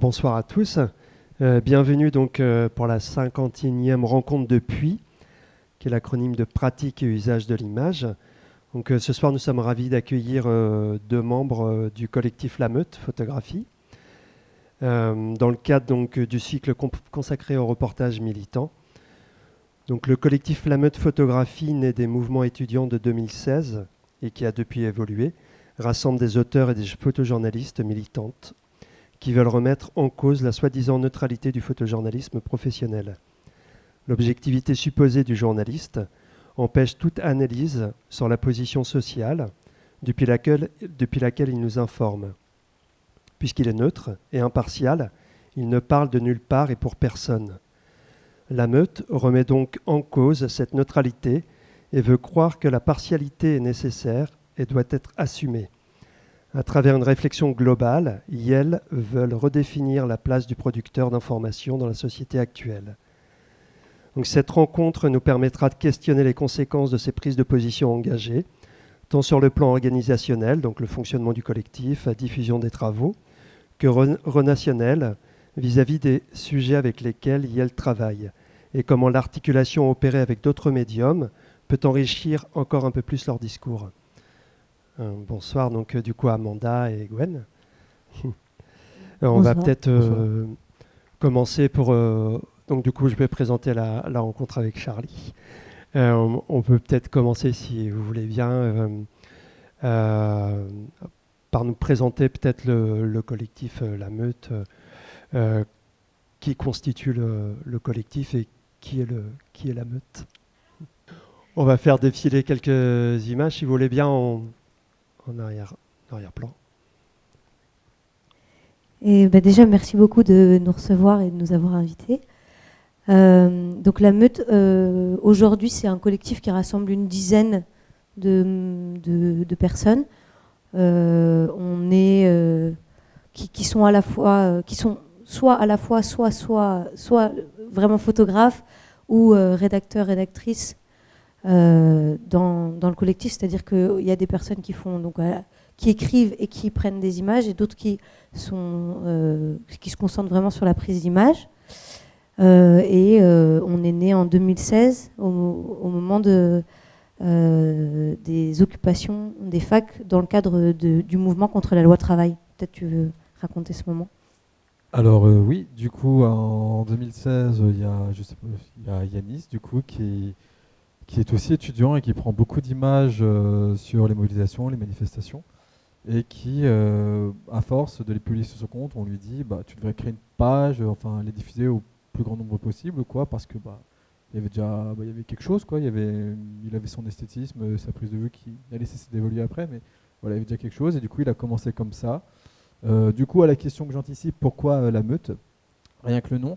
Bonsoir à tous. Bienvenue donc pour la 51e rencontre de PUI, qui est l'acronyme de pratique et usage de l'image. Donc ce soir, nous sommes ravis d'accueillir deux membres du collectif La Meute Photographie, dans le cadre donc, du cycle consacré au reportage militant. Donc, le collectif La Meute Photographie, né des mouvements étudiants de 2016 et qui a depuis évolué, rassemble des auteurs et des photojournalistes militantes qui veulent remettre en cause la soi-disant neutralité du photojournalisme professionnel. L'objectivité supposée du journaliste empêche toute analyse sur la position sociale depuis laquelle il nous informe. Puisqu'il est neutre et impartial, il ne parle de nulle part et pour personne. La Meute remet donc en cause cette neutralité et veut croire que la partialité est nécessaire et doit être assumée. À travers une réflexion globale, elles veulent redéfinir la place du producteur d'information dans la société actuelle. Donc cette rencontre nous permettra de questionner les conséquences de ces prises de position engagées, tant sur le plan organisationnel, donc le fonctionnement du collectif, la diffusion des travaux, que relationnel vis-à-vis des sujets avec lesquels elles travaillent, et comment l'articulation opérée avec d'autres médiums peut enrichir encore un peu plus leur discours. Bonsoir donc du coup Amanda et Gwen. On va peut-être commencer pour... donc du coup je vais présenter la rencontre avec Charlie. On peut peut-être commencer si vous voulez bien par nous présenter peut-être le collectif La Meute, qui constitue le collectif et qui est La Meute. On va faire défiler quelques images si vous voulez bien en arrière-plan. Et déjà, merci beaucoup de nous recevoir et de nous avoir invités. Donc la Meute, aujourd'hui, c'est un collectif qui rassemble une dizaine de personnes. On est qui sont à la fois, qui sont soit à la fois, soit vraiment photographes ou rédacteurs, rédactrices. Dans le collectif, c'est-à-dire qu'il y a des personnes qui font qui écrivent et qui prennent des images et d'autres qui se concentrent vraiment sur la prise d'images. On est né en 2016 au moment des occupations des facs dans le cadre du mouvement contre la loi travail. Peut-être tu veux raconter ce moment. Alors oui, du coup en 2016, il y a Yanis du coup qui est aussi étudiant et qui prend beaucoup d'images sur les mobilisations, les manifestations, et qui, à force de les publier sur son compte, on lui dit tu devrais créer une page, enfin les diffuser au plus grand nombre possible, quoi, parce que il y avait déjà il y avait quelque chose, quoi, il avait son esthétisme, sa prise de vue qui allait cesser d'évoluer après, mais voilà, il y avait déjà quelque chose, et du coup il a commencé comme ça. Du coup, à la question que j'anticipe, pourquoi La Meute, rien que le nom.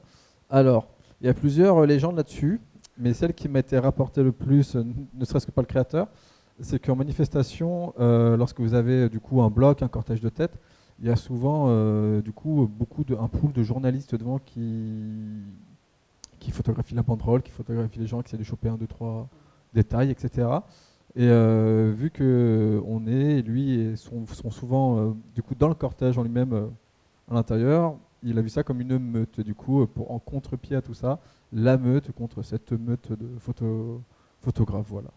Alors, il y a plusieurs légendes là-dessus. Mais celle qui m'a été rapportée le plus, ne serait-ce que par le créateur, c'est qu'en manifestation, lorsque vous avez du coup un bloc, un cortège de tête, il y a souvent du coup un pool de journalistes devant qui photographient la banderole, qui photographient les gens, qui essaient de choper 1, 2, 3 détails, etc. Et vu que lui sont souvent du coup dans le cortège en lui-même à l'intérieur, il a vu ça comme une meute, du coup, en contre-pied à tout ça, la meute contre cette meute de photographes, voilà.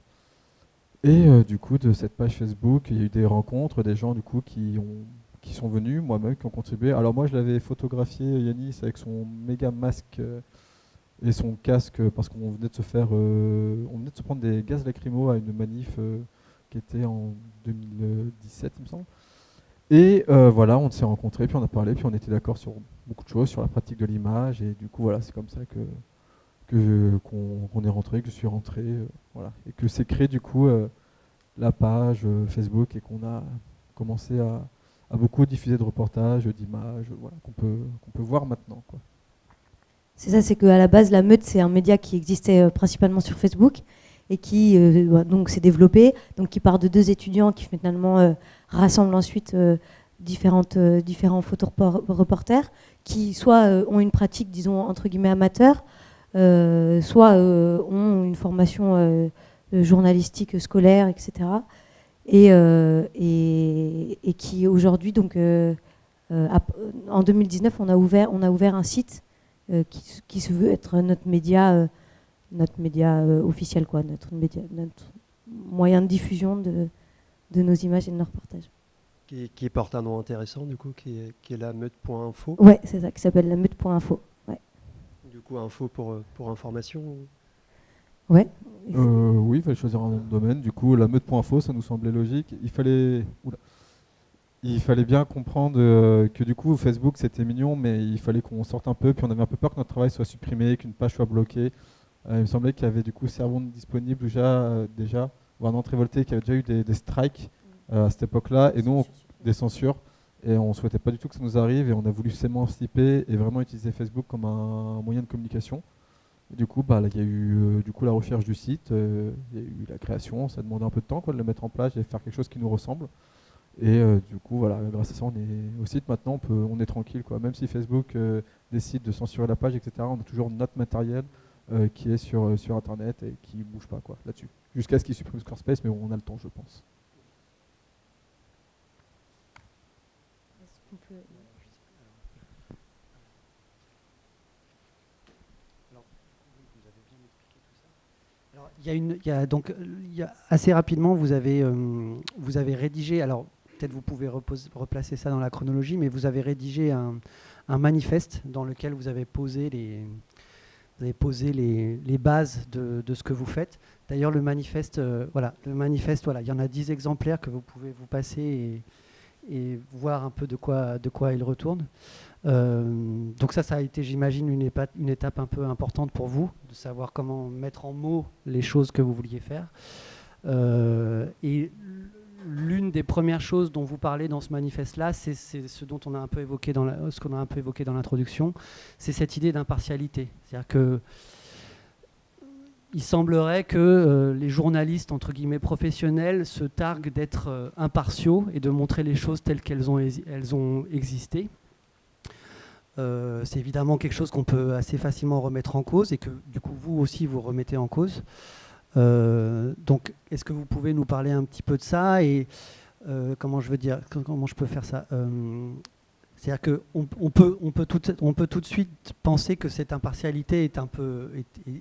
Et du coup, de cette page Facebook, il y a eu des rencontres, des gens du coup qui sont venus, moi-même, qui ont contribué. Alors moi, je l'avais photographié, Yanis, avec son méga masque et son casque, parce qu'on venait de se prendre des gaz lacrymaux à une manif qui était en 2017, il me semble. Et voilà, on s'est rencontrés, puis on a parlé, puis on était d'accord sur beaucoup de choses, sur la pratique de l'image, et du coup voilà, c'est comme ça qu'on est rentré, que je suis rentré, voilà, et que s'est créé du coup la page Facebook et qu'on a commencé à beaucoup diffuser de reportages, d'images, voilà, qu'on peut voir maintenant, quoi. C'est ça, c'est qu'à la base, La Meute, c'est un média qui existait principalement sur Facebook et qui donc s'est développé, donc qui part de 2 étudiants qui finalement rassemblent ensuite différents photoreporters qui soit ont une pratique, disons, entre guillemets amateur, soit ont une formation journalistique scolaire, etc. Et qui aujourd'hui donc En 2019, on a ouvert un site qui se veut être notre média officiel, quoi, notre moyen de diffusion de nos images et de nos reportages. Qui porte un nom intéressant, du coup, qui est la meute.info. Ouais, c'est ça, qui s'appelle la meute.info. Ouais. Du coup, info pour information. Ouais. Oui, il fallait choisir un nom de domaine. Du coup, la meute.info, ça nous semblait logique. Il fallait bien comprendre que du coup, Facebook, c'était mignon, mais il fallait qu'on sorte un peu. Puis on avait un peu peur que notre travail soit supprimé, qu'une page soit bloquée. Il me semblait qu'il y avait du coup Servon disponible déjà, ou un entrée volté qui avait déjà eu des strikes à cette époque-là, et nous, des censures. Et on ne souhaitait pas du tout que ça nous arrive, et on a voulu s'émanciper et vraiment utiliser Facebook comme un moyen de communication. Et du coup, là, il y a eu la recherche du site, il y a eu la création, ça demandait un peu de temps, quoi, de le mettre en place et de faire quelque chose qui nous ressemble. Et du coup, voilà, grâce à ça, on est au site maintenant, on est tranquille, quoi. Même si Facebook décide de censurer la page, etc., on a toujours notre matériel qui est sur Internet et qui ne bouge pas, quoi, là-dessus. Jusqu'à ce qu'ils suppriment Squarespace, mais on a le temps, je pense. Alors, assez rapidement, vous avez rédigé, alors peut-être vous pouvez replacer ça dans la chronologie, mais vous avez rédigé un manifeste dans lequel vous avez posé les bases de ce que vous faites. D'ailleurs, le manifeste, il y en a 10 exemplaires que vous pouvez vous passer et voir un peu de quoi il retourne. Donc ça a été, j'imagine, une étape un peu importante pour vous, de savoir comment mettre en mots les choses que vous vouliez faire. Et l'une des premières choses dont vous parlez dans ce manifeste-là, c'est ce dont on a un peu évoqué dans l'introduction, c'est cette idée d'impartialité. C'est-à-dire que il semblerait que les journalistes, entre guillemets, professionnels, se targuent d'être impartiaux et de montrer les choses telles qu'elles ont existé. C'est évidemment quelque chose qu'on peut assez facilement remettre en cause et que du coup vous aussi vous remettez en cause. Donc est-ce que vous pouvez nous parler un petit peu de ça et comment je peux faire ça, c'est-à-dire qu'on peut tout de suite penser que cette impartialité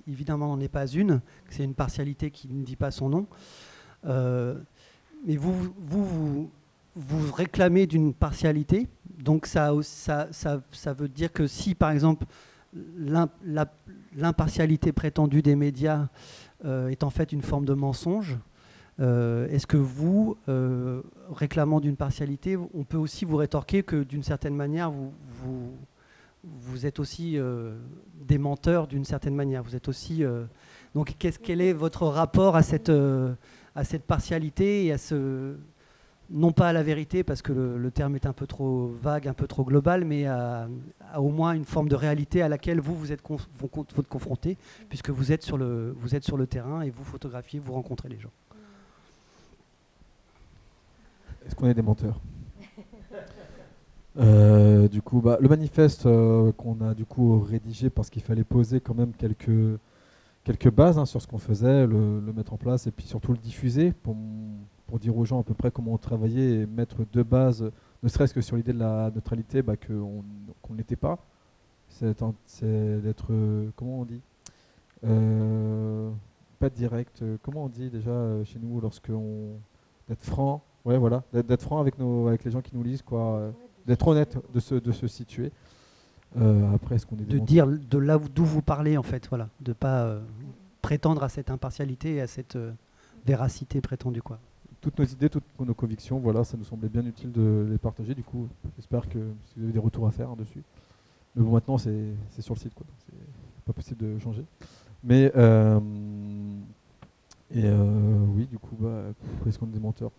évidemment n'en est pas une, que c'est une partialité qui ne dit pas son nom. Mais vous réclamez d'une partialité, donc ça veut dire que si par exemple l'impartialité prétendue des médias est en fait une forme de mensonge, est-ce que vous, réclamant d'une partialité, on peut aussi vous rétorquer que d'une certaine manière vous êtes aussi des menteurs d'une certaine manière, vous êtes aussi donc quel est votre rapport à cette partialité et à non pas à la vérité, parce que le terme est un peu trop vague, un peu trop global, mais à au moins une forme de réalité à laquelle vous êtes confronté, puisque vous êtes sur le terrain et vous photographiez, vous rencontrez les gens. Est-ce qu'on est des menteurs? Du coup, le manifeste qu'on a du coup rédigé parce qu'il fallait poser quand même quelques bases sur ce qu'on faisait, le mettre en place et puis surtout le diffuser pour dire aux gens à peu près comment on travaillait et mettre deux bases, ne serait-ce que sur l'idée de la neutralité, qu'on n'était pas. C'est d'être, comment on dit, pas direct, comment on dit déjà chez nous d'être franc, ouais voilà, d'être franc avec les gens qui nous lisent, quoi, d'être honnête, de se situer. Après, est-ce qu'on est de dire de là d'où vous parlez en fait, voilà, de pas prétendre à cette impartialité et à cette véracité prétendue, quoi. Toutes nos idées, toutes nos convictions, voilà, ça nous semblait bien utile de les partager. Du coup, j'espère que vous avez des retours à faire dessus. Mais bon, maintenant, c'est sur le site, quoi. Donc c'est pas possible de changer. Mais oui, du coup, est-ce qu'on est des menteurs?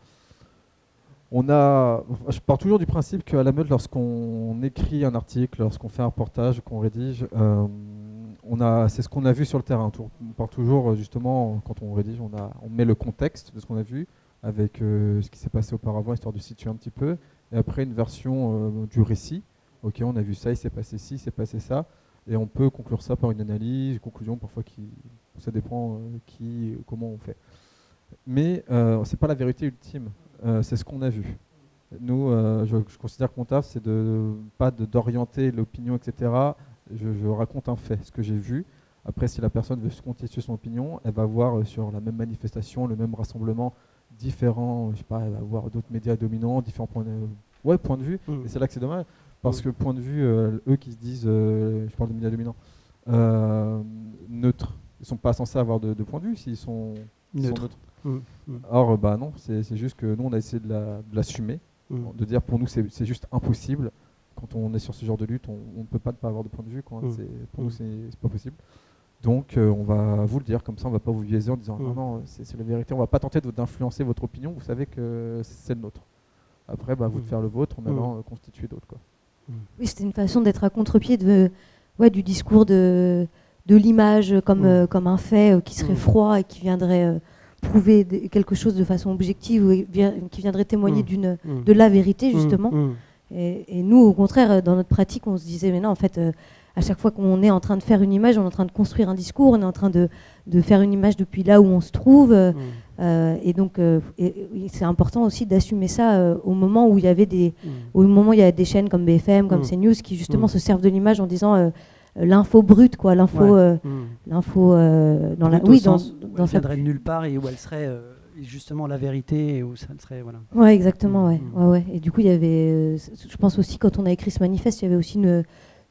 Je pars toujours du principe qu'à la Meute, lorsqu'on écrit un article, lorsqu'on fait un reportage, qu'on rédige, c'est ce qu'on a vu sur le terrain. On part toujours, justement, quand on rédige, on met le contexte de ce qu'on a vu avec ce qui s'est passé auparavant, histoire de situer un petit peu. Et après, une version du récit. Ok, on a vu ça, il s'est passé ci, il s'est passé ça. Et on peut conclure ça par une analyse, une conclusion, parfois ça dépend comment on fait. Mais c'est pas la vérité ultime, c'est ce qu'on a vu. Nous, je considère que mon taf, c'est pas d'orienter l'opinion, etc. Je raconte un fait, ce que j'ai vu. Après, si la personne veut se constituer son opinion, elle va voir sur la même manifestation, le même rassemblement, différents, je sais pas, elle va voir d'autres médias dominants, différents points de vue. Et c'est là que c'est dommage, parce que point de vue, eux qui se disent, je parle de médias dominants, neutres, ils sont pas censés avoir de point de vue s'ils sont neutres. Or, bah non, c'est juste que nous, on a essayé de l'assumer, de dire pour nous, c'est juste impossible. Quand on est sur ce genre de lutte, on ne peut pas ne pas avoir de point de vue. Quoi. Pour nous, c'est pas possible. Donc, on va vous le dire, comme ça, on ne va pas vous biaiser en disant non, c'est la vérité. On ne va pas tenter d'influencer votre opinion. Vous savez que c'est le nôtre. Après, bah, vous de faire le vôtre, en allant constituer d'autres. Quoi. Oui, c'était une façon d'être à contre-pied du discours de l'image comme un fait qui serait froid et qui viendrait prouver quelque chose de façon objective ou qui viendrait témoigner de la vérité, justement. Et nous, au contraire, dans notre pratique, on se disait, mais non, en fait, à chaque fois qu'on est en train de faire une image, on est en train de construire un discours, on est en train de faire une image depuis là où on se trouve. Et donc, c'est important aussi d'assumer ça au moment où il y avait des chaînes comme BFM, comme CNews, qui justement se servent de l'image en disant l'info brute, quoi, l'info dans la, oui, dans elle viendrait de nulle part et où elle serait justement la vérité et où ça serait voilà. Ouais, exactement, ouais. Et du coup, il y avait, je pense aussi quand on a écrit ce manifeste, il y avait aussi une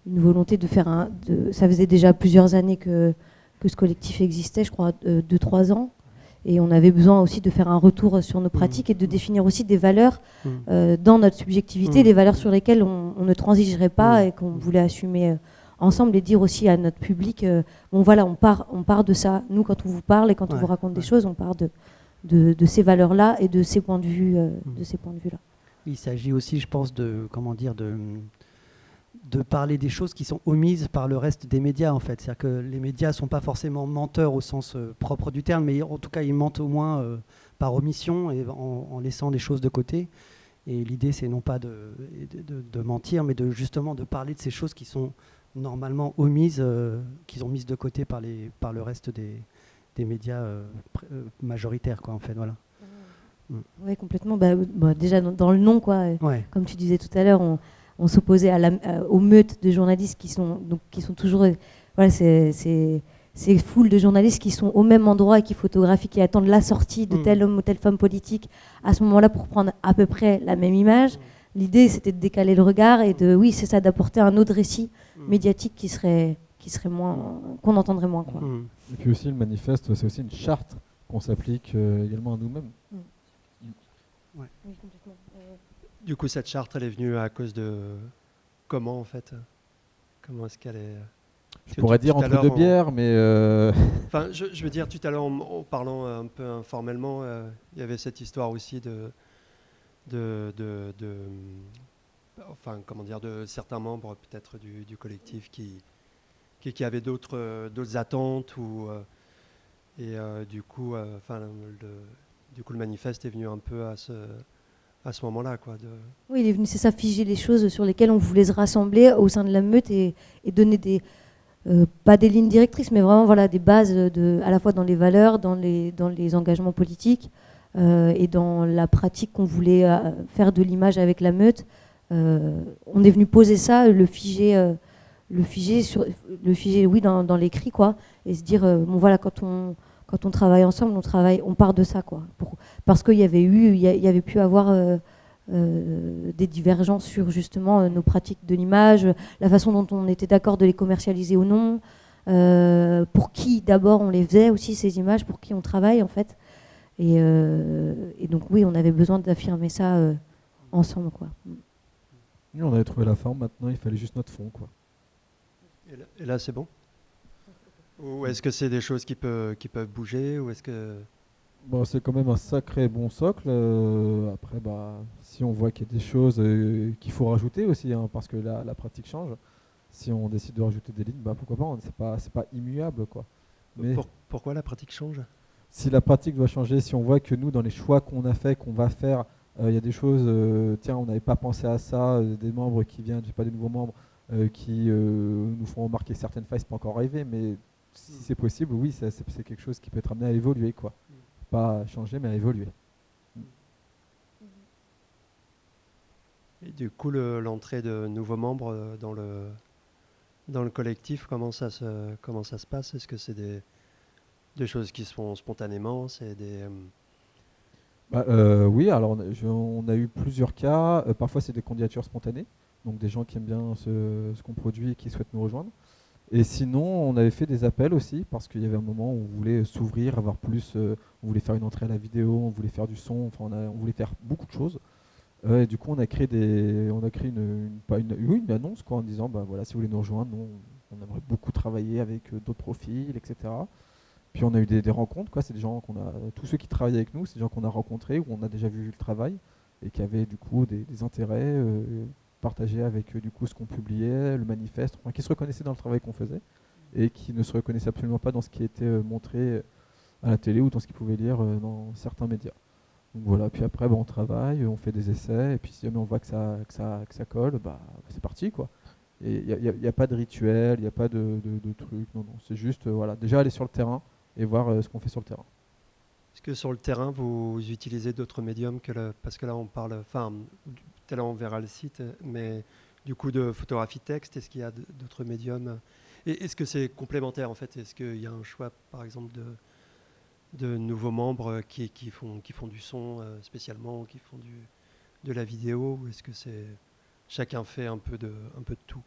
volonté de faire ça faisait déjà plusieurs années que ce collectif existait, je crois 2-3 ans. Et on avait besoin aussi de faire un retour sur nos pratiques et de définir aussi des valeurs dans notre subjectivité, des valeurs sur lesquelles on ne transigerait pas et qu'on voulait assumer ensemble et dire aussi à notre public, bon voilà, on part de ça. Nous, quand on vous parle et quand on vous raconte des choses, on part de ces valeurs-là et de ces points de vue, là. Il s'agit aussi, je pense, de parler des choses qui sont omises par le reste des médias, en fait. C'est-à-dire que les médias ne sont pas forcément menteurs au sens propre du terme, mais en tout cas, ils mentent au moins par omission et en laissant des choses de côté. Et l'idée, c'est non pas de mentir, mais justement de parler de ces choses qui sont normalement omises, qui sont mises de côté par le reste des médias majoritaires, quoi, en fait. Voilà. Oui, complètement. Déjà, dans le nom, quoi. Comme tu disais tout à l'heure, on s'opposait aux meutes de journalistes qui sont toujours, voilà, ces foules de journalistes qui sont au même endroit et qui photographient, qui attendent la sortie de tel homme ou telle femme politique à ce moment-là pour prendre à peu près la même image. L'idée, c'était de décaler le regard et d'apporter un autre récit médiatique qui serait moins, qu'on entendrait moins, quoi. Et puis aussi, le manifeste, c'est aussi une charte qu'on s'applique également à nous-mêmes. Oui, complètement. Du coup, cette charte, elle est venue à cause de comment, en fait? Comment est-ce qu'elle est? Je pourrais dire entre deux bières, mais... Enfin, je veux dire, tout à l'heure, en parlant un peu informellement, il y avait cette histoire aussi enfin, comment dire, de certains membres peut-être du collectif qui avaient d'autres attentes du coup, le manifeste est venu un peu à ce moment-là, quoi. Oui, il est venu, c'est ça, figer les choses sur lesquelles on voulait se rassembler au sein de la meute et donner pas des lignes directrices, mais vraiment voilà, des bases à la fois dans les valeurs, dans les engagements politiques et dans la pratique qu'on voulait faire de l'image avec la meute. On est venu poser ça, le figer oui, dans l'écrit, quoi, et se dire bon voilà, quand on travaille ensemble, on part de ça, quoi, parce qu'il y avait pu avoir des divergences sur justement nos pratiques de l'image, la façon dont on était d'accord de les commercialiser ou non, pour qui d'abord on les faisait aussi ces images, pour qui on travaille en fait, et donc oui, on avait besoin d'affirmer ça ensemble, quoi. Nous, on avait trouvé la forme, maintenant il fallait juste notre fond, quoi. Et là, c'est bon? Ou est-ce que c'est des choses qui peuvent bouger, ou est-ce que... Bon, c'est quand même un sacré bon socle. Après, si on voit qu'il y a des choses qu'il faut rajouter aussi, hein, parce que la pratique change. Si on décide de rajouter des lignes, pourquoi pas, c'est pas immuable, quoi. Mais pourquoi la pratique change? Si la pratique doit changer, si on voit que nous, dans les choix qu'on a fait, qu'on va faire, il y a des choses, tiens, on n'avait pas pensé à ça, des membres qui viennent, je sais pas, des nouveaux membres qui nous font remarquer certaines failles, c'est pas encore arrivé, mais si c'est possible, oui, c'est quelque chose qui peut être amené à évoluer, quoi. Pas à changer, mais à évoluer. Et du coup, l'entrée de nouveaux membres dans le collectif, comment ça se passe? Est-ce que c'est des choses qui se font spontanément? Oui, alors on a eu plusieurs cas. Parfois, c'est des candidatures spontanées, donc des gens qui aiment bien ce qu'on produit et qui souhaitent nous rejoindre. Et sinon, on avait fait des appels aussi, parce qu'il y avait un moment où on voulait s'ouvrir, avoir plus, on voulait faire une entrée à la vidéo, on voulait faire du son, enfin on voulait faire beaucoup de choses. Et du coup, on a créé pas oui, une annonce quoi, en disant, bah voilà, si vous voulez nous rejoindre, nous, on aimerait beaucoup travailler avec d'autres profils, etc. Puis on a eu des rencontres, quoi. C'est des gens tous ceux qui travaillent avec nous, c'est des gens qu'on a rencontrés, où on a déjà vu le travail, et qui avaient du coup des intérêts partagés avec du coup ce qu'on publiait, le manifeste, enfin, qui se reconnaissaient dans le travail qu'on faisait, et qui ne se reconnaissaient absolument pas dans ce qui était montré à la télé ou dans ce qu'ils pouvaient lire dans certains médias. Donc voilà, puis après on travaille, on fait des essais, et puis si jamais on voit que ça colle, bah, c'est parti quoi. Et il y a pas de rituel, il n'y a pas de truc, non, non, c'est juste voilà, déjà aller sur le terrain et voir ce qu'on fait sur le terrain. Est-ce que sur le terrain, vous utilisez d'autres médiums parce que là, on parle, enfin, tout à l'heure, on verra le site, mais du coup, de photographie texte, est-ce qu'il y a d'autres médiums? Et est-ce que c'est complémentaire, en fait? Est-ce qu'il y a un choix, par exemple, de nouveaux membres qui font du son spécialement, qui font de la vidéo, ou est-ce que chacun fait un peu de tout?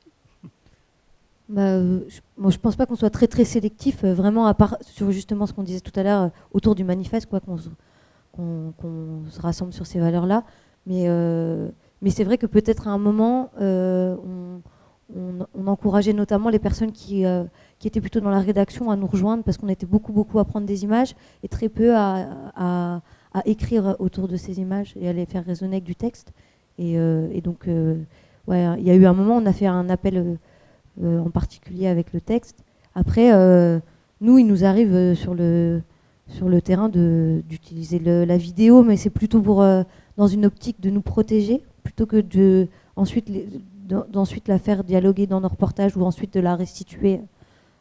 Moi, je pense pas qu'on soit très très sélectif, vraiment à part sur justement ce qu'on disait tout à l'heure autour du manifeste, quoi, qu'on se rassemble sur ces valeurs-là. Mais c'est vrai que peut-être à un moment, on encourageait notamment les personnes qui étaient plutôt dans la rédaction à nous rejoindre parce qu'on était beaucoup à prendre des images et très peu à écrire autour de ces images et à les faire résonner avec du texte. Et donc, ouais, il y a eu un moment, on a fait un appel en particulier avec le texte. Après, nous, il nous arrive sur le terrain d'utiliser la vidéo, mais c'est plutôt dans une optique de nous protéger, plutôt que d'ensuite la faire dialoguer dans nos reportages ou ensuite de la restituer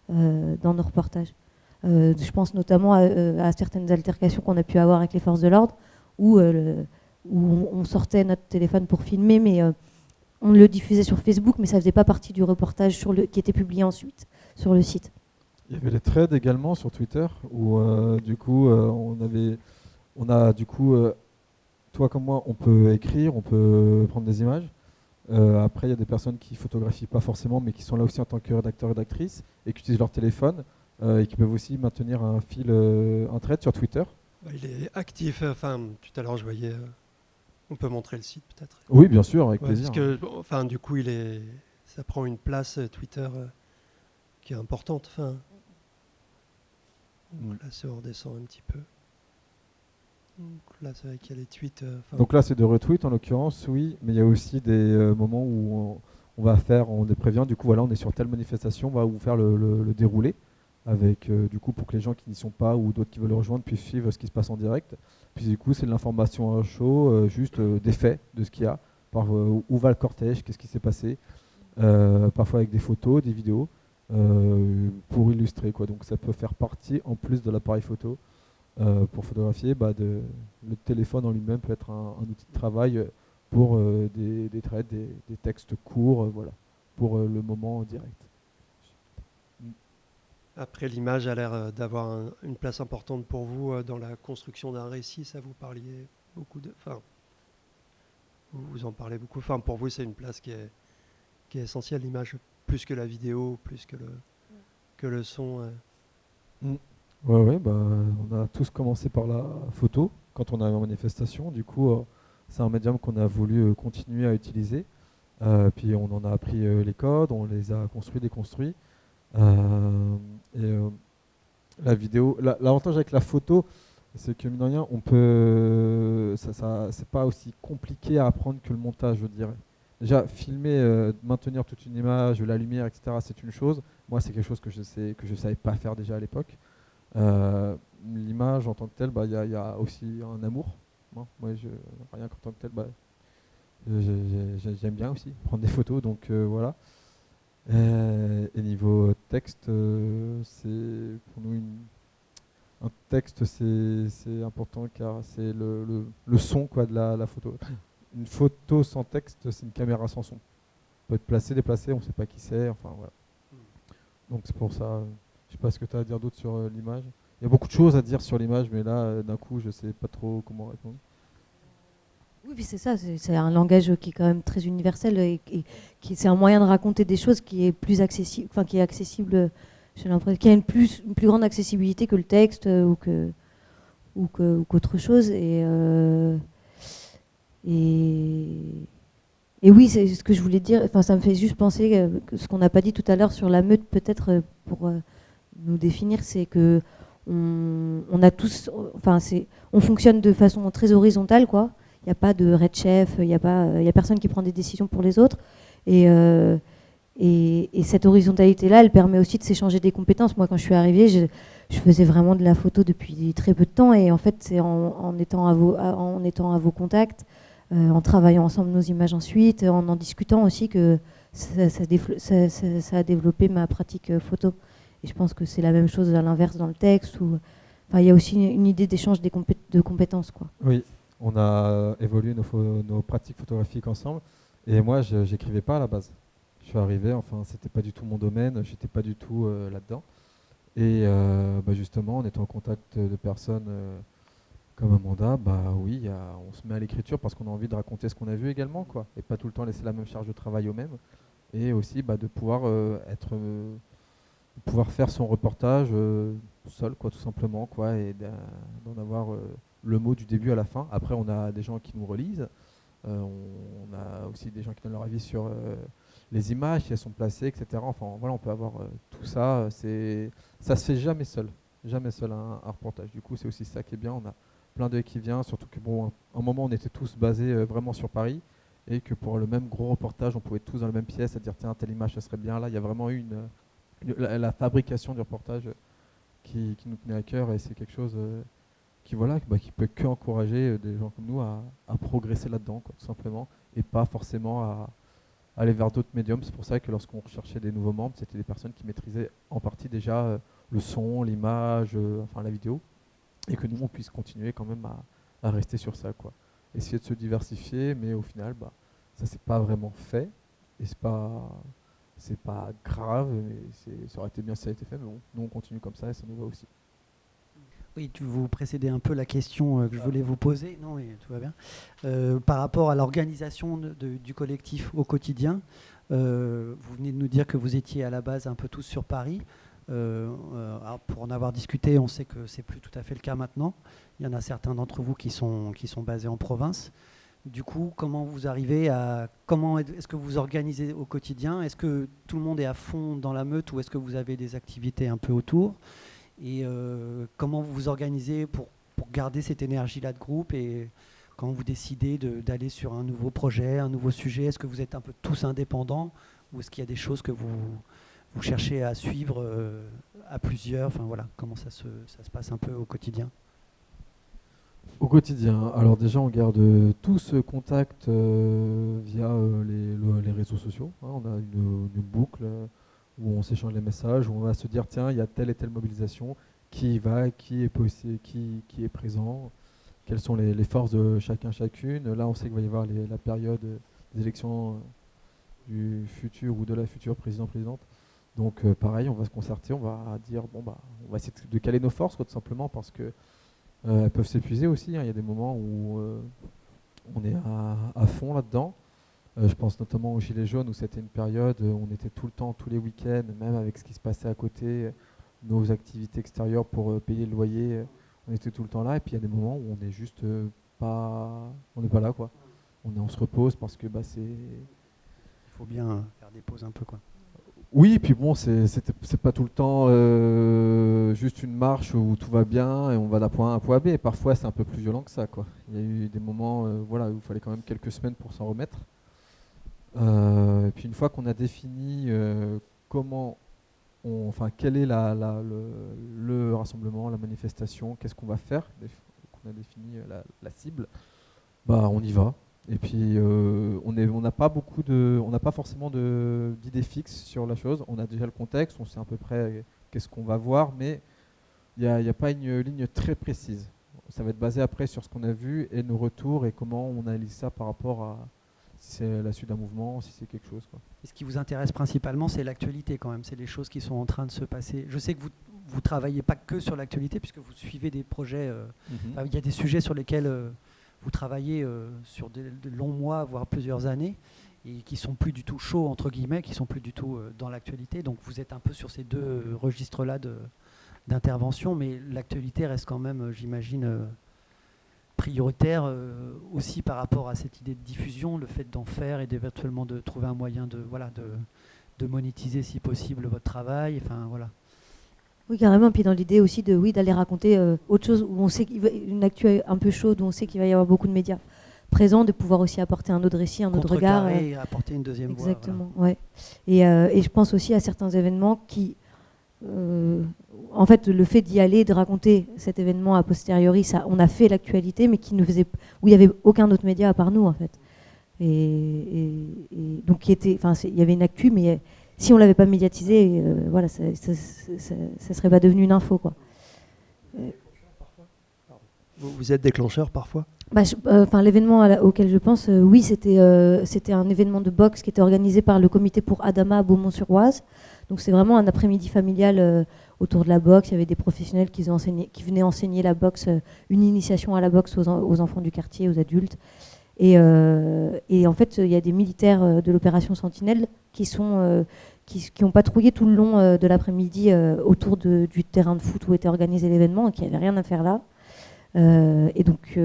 dans nos reportages. Je pense notamment à certaines altercations qu'on a pu avoir avec les forces de l'ordre, où on sortait notre téléphone pour filmer, mais on le diffusait sur Facebook, mais ça ne faisait pas partie du reportage qui était publié ensuite sur le site. Il y avait les threads également sur Twitter où du coup on a du coup toi comme moi on peut écrire, on peut prendre des images. Après il y a des personnes qui photographient pas forcément mais qui sont là aussi en tant que rédacteurs et rédactrices et qui utilisent leur téléphone et qui peuvent aussi maintenir un fil, un thread sur Twitter. Il est actif, enfin, tout à l'heure, je voyais... on peut montrer le site peut-être. Oui bien sûr, avec Ouais, plaisir. parce que, enfin, du coup, ça prend une place Twitter qui est importante. Enfin, donc là, on redescend un petit peu. Donc là, c'est vrai qu'il y a les tweets. Donc là, c'est de retweet en l'occurrence, oui, mais il y a aussi des moments où on les prévient, du coup, voilà, on est sur telle manifestation, on va vous faire le déroulé, avec, du coup, pour que les gens qui n'y sont pas ou d'autres qui veulent le rejoindre puissent suivre ce qui se passe en direct. Puis du coup, c'est de l'information à chaud, juste des faits de ce qu'il y a, où va le cortège, qu'est-ce qui s'est passé, parfois avec des photos, des vidéos, pour illustrer, quoi. Donc ça peut faire partie, en plus de l'appareil photo, pour photographier, le téléphone en lui-même peut être un outil de travail pour des traits, des textes courts, voilà, pour le moment direct. Après, l'image a l'air d'avoir une place importante pour vous dans la construction d'un récit. Ça, vous parliez beaucoup de... Enfin, vous en parlez beaucoup. Enfin, pour vous, c'est une place qui est essentielle, l'image, plus que la vidéo, plus que le son. Ouais, on a tous commencé par la photo quand on est en manifestation. Du coup, c'est un médium qu'on a voulu continuer à utiliser. Puis on en a appris les codes, on les a construits, déconstruits. La vidéo, l'avantage avec la photo, c'est que mine de rien, c'est pas aussi compliqué à apprendre que le montage, je dirais. Déjà, filmer, maintenir toute une image, la lumière, etc., c'est une chose. Moi, c'est quelque chose que je savais pas faire déjà à l'époque. L'image en tant que telle, y a aussi un amour. Moi, rien qu'en tant que tel, j'aime bien aussi prendre des photos, donc voilà. Et niveau texte, c'est pour nous un texte, c'est important car c'est le son quoi, de la photo. une photo sans texte, c'est une caméra sans son. Peut être placée, déplacée, on ne sait pas qui c'est. Enfin, voilà. Donc c'est pour ça. Je sais pas ce que tu as à dire d'autre sur l'image. Il y a beaucoup de choses à dire sur l'image, mais là, d'un coup, je sais pas trop comment répondre. Oui, puis c'est ça, c'est un langage qui est quand même très universel et qui c'est un moyen de raconter des choses qui est plus accessible, enfin qui est accessible, j'ai l'impression, qui a une plus grande accessibilité que le texte ou qu'autre chose. Et oui, c'est ce que je voulais dire. Enfin, ça me fait juste penser que ce qu'on n'a pas dit tout à l'heure sur la meute, peut-être pour nous définir, c'est que on a tous, enfin, on fonctionne de façon très horizontale, quoi. Il n'y a pas de red chef, il y a personne qui prend des décisions pour les autres. Et cette horizontalité-là, elle permet aussi de s'échanger des compétences. Moi, quand je suis arrivée, je faisais vraiment de la photo depuis très peu de temps. Et en fait, c'est en étant à vos contacts, en travaillant ensemble nos images ensuite, en discutant aussi que ça a développé ma pratique photo. Et je pense que c'est la même chose à l'inverse dans le texte. Enfin, il y a aussi une idée d'échange de compétences, quoi. Oui, on a évolué nos pratiques photographiques ensemble. Et moi, je n'écrivais pas à la base. Je suis arrivé, enfin, c'était pas du tout mon domaine, j'étais pas du tout là-dedans. Et justement, en étant en contact de personnes comme Amanda, oui, on se met à l'écriture parce qu'on a envie de raconter ce qu'on a vu également, quoi. Et pas tout le temps laisser la même charge de travail aux mêmes. Et aussi de pouvoir pouvoir faire son reportage seul, quoi, tout simplement, quoi, et d'en avoir le mot du début à la fin. Après, on a des gens qui nous relisent. On a aussi des gens qui donnent leur avis sur les images, si elles sont placées, etc. Enfin, voilà, on peut avoir tout ça. Ça se fait jamais seul un reportage. Du coup, c'est aussi ça qui est bien. On a plein d'œil qui vient, surtout que bon, à un moment, on était tous basés vraiment sur Paris et que pour le même gros reportage, on pouvait être tous dans la même pièce à dire tiens, telle image, ça serait bien. Là, il y a vraiment eu la fabrication du reportage qui nous tenait à cœur et c'est quelque chose qui peut que encourager des gens comme nous à progresser là-dedans, quoi, tout simplement, et pas forcément à aller vers d'autres médiums. C'est pour ça que lorsqu'on recherchait des nouveaux membres, c'était des personnes qui maîtrisaient en partie déjà le son, l'image, enfin la vidéo, et que nous on puisse continuer quand même à rester sur ça, quoi. Essayer de se diversifier, mais au final, ça s'est pas vraiment fait, et c'est pas grave, ça aurait été bien si ça a été fait, mais bon, nous on continue comme ça et ça nous va aussi. Oui, vous précédez un peu la question que je voulais vous poser. Non, mais tout va bien. Par rapport à l'organisation du collectif au quotidien, vous venez de nous dire que vous étiez à la base un peu tous sur Paris. Alors pour en avoir discuté, on sait que c'est plus tout à fait le cas maintenant. Il y en a certains d'entre vous qui sont basés en province. Du coup, comment vous arrivez comment est-ce que vous organisez au quotidien? Est-ce que tout le monde est à fond dans la meute ou est-ce que vous avez des activités un peu autour? Et comment vous vous organisez pour garder cette énergie-là de groupe et quand vous décidez d'aller sur un nouveau projet, un nouveau sujet, est-ce que vous êtes un peu tous indépendants ou est-ce qu'il y a des choses que vous cherchez à suivre à plusieurs? Enfin voilà, comment ça se passe un peu au quotidien? Au quotidien, alors déjà on garde tout ce contact via les réseaux sociaux, hein. On a une boucle où on s'échange les messages, où on va se dire tiens, il y a telle et telle mobilisation, qui y va, qui est présent, quelles sont les forces de chacune. Là, on sait qu'il va y avoir la période des élections du futur ou de la future présidente. Donc pareil, on va se concerter, on va dire on va essayer de caler nos forces, quoi, tout simplement, parce que elles peuvent s'épuiser aussi, hein. Il y a des moments où on est à fond là-dedans. Je pense notamment aux Gilets jaunes où c'était une période où on était tout le temps, tous les week-ends, même avec ce qui se passait à côté, nos activités extérieures pour payer le loyer, on était tout le temps là. Et puis il y a des moments où on est juste on n'est pas là, quoi. On se repose parce que c'est. Il faut bien faire des pauses un peu, quoi. Oui, et puis bon, c'est pas tout le temps juste une marche où tout va bien et on va d'un point A à un point B. Et parfois c'est un peu plus violent que ça, quoi. Il y a eu des moments où il fallait quand même quelques semaines pour s'en remettre. Et puis une fois qu'on a défini quel est le rassemblement, la manifestation, qu'est-ce qu'on va faire, qu'on a défini la cible, on y va. Et puis on n'a pas forcément d'idées fixes sur la chose. On a déjà le contexte, on sait à peu près qu'est-ce qu'on va voir, mais il n'y a pas une ligne très précise. ça va être basé après sur ce qu'on a vu et nos retours et comment on analyse ça par rapport à si c'est la suite d'un mouvement, si c'est quelque chose, quoi. Et ce qui vous intéresse principalement, c'est l'actualité quand même. C'est les choses qui sont en train de se passer. Je sais que vous ne travaillez pas que sur l'actualité, puisque vous suivez des projets. Enfin, il y a des sujets sur lesquels vous travaillez sur de longs mois, voire plusieurs années, et qui sont plus du tout chauds, entre guillemets, qui sont plus du tout dans l'actualité. Donc vous êtes un peu sur ces deux registres-là d'intervention, mais l'actualité reste quand même, j'imagine, prioritaire aussi par rapport à cette idée de diffusion, le fait d'en faire et d'éventuellement de trouver un moyen de monétiser si possible votre travail. Enfin, voilà. Oui, carrément. Puis dans l'idée aussi d'aller raconter autre chose où on sait une actu un peu chaude, où on sait qu'il va y avoir beaucoup de médias présents, de pouvoir aussi apporter un autre récit, un autre regard. Et apporter une deuxième voix. Exactement, voilà. Ouais. Et je pense aussi à certains événements qui... en fait, le fait d'y aller, de raconter cet événement a posteriori, on a fait l'actualité, mais où il n'y avait aucun autre média à part nous, en fait. Et donc, il y avait une actu, mais si on ne l'avait pas médiatisé, voilà, ça ne serait pas devenu une info, quoi. Vous êtes déclencheur parfois? L'événement auquel je pense, oui, c'était un événement de boxe qui était organisé par le comité pour Adama à Beaumont-sur-Oise. Donc c'est vraiment un après-midi familial autour de la boxe. Il y avait des professionnels qui venaient enseigner la boxe, une initiation à la boxe aux enfants du quartier, aux adultes. Et en fait, il y a des militaires de l'opération Sentinelle qui ont patrouillé tout le long de l'après-midi autour du terrain de foot où était organisé l'événement et qui n'avaient rien à faire là. Et donc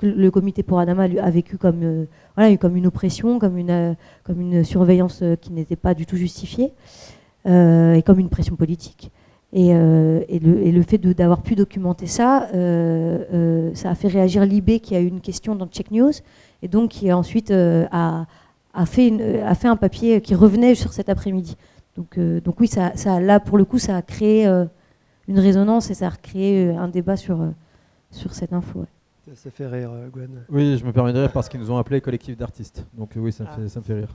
le comité pour Adama a vécu comme une oppression, comme une surveillance qui n'était pas du tout justifiée. Et comme une pression politique. Et le fait d'avoir pu documenter ça, ça a fait réagir Libé qui a eu une question dans Check News, et donc qui ensuite a fait un papier qui revenait sur cet après-midi. Donc oui, là pour le coup, ça a créé une résonance et ça a recréé un débat sur cette info. Ouais. Ça fait rire, Gwen. Oui, je me permets de rire parce qu'ils nous ont appelé collectif d'artistes. Donc oui, ça me fait rire.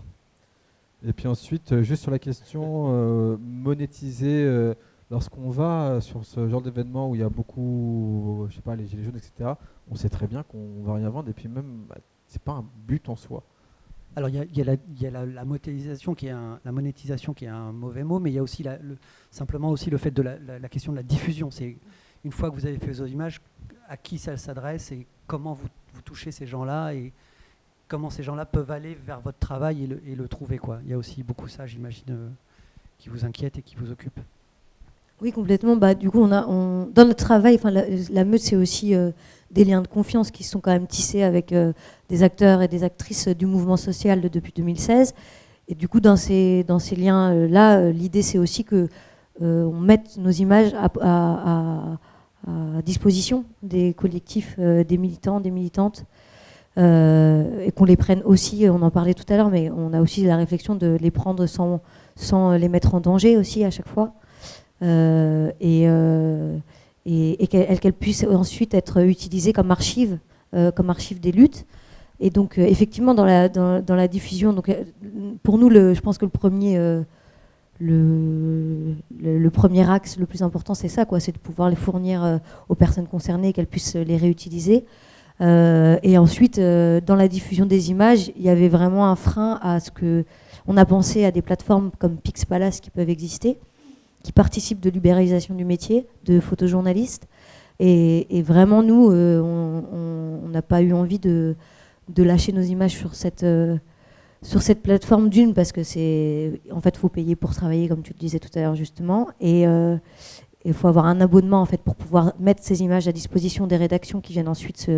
Et puis ensuite, juste sur la question monétiser, lorsqu'on va sur ce genre d'événement où il y a beaucoup, je sais pas, les gilets jaunes, etc., on sait très bien qu'on va rien vendre et puis même, c'est pas un but en soi. Alors il y a la monétisation qui est un mauvais mot, mais il y a aussi simplement aussi le fait de la question de la diffusion. C'est une fois que vous avez fait vos images, à qui ça s'adresse et comment vous touchez ces gens-là et comment ces gens-là peuvent aller vers votre travail et le trouver, quoi. Il y a aussi beaucoup ça, j'imagine, qui vous inquiète et qui vous occupe. Oui, complètement. Du coup, dans notre travail, la meute, c'est aussi des liens de confiance qui sont quand même tissés avec des acteurs et des actrices du mouvement social depuis 2016. Et du coup, dans ces liens-là, l'idée, c'est aussi que on mette nos images à disposition des collectifs, des militants, des militantes, et qu'on les prenne aussi, on en parlait tout à l'heure, mais on a aussi la réflexion de les prendre sans les mettre en danger aussi à chaque fois, et qu'elles puissent ensuite être utilisées comme archives des luttes. Et donc effectivement dans la diffusion, donc pour nous je pense que le premier axe le plus important, c'est ça, quoi, c'est de pouvoir les fournir aux personnes concernées et qu'elles puissent les réutiliser. Et ensuite, dans la diffusion des images, il y avait vraiment un frein à ce que... On a pensé à des plateformes comme Pixpalace qui peuvent exister, qui participent de l'ubérisation du métier de photojournaliste. Et vraiment, nous, on n'a pas eu envie de lâcher nos images sur cette plateforme d'une, parce que en fait, faut payer pour travailler, comme tu le disais tout à l'heure, justement. Et il faut avoir un abonnement en fait, pour pouvoir mettre ces images à disposition des rédactions qui viennent ensuite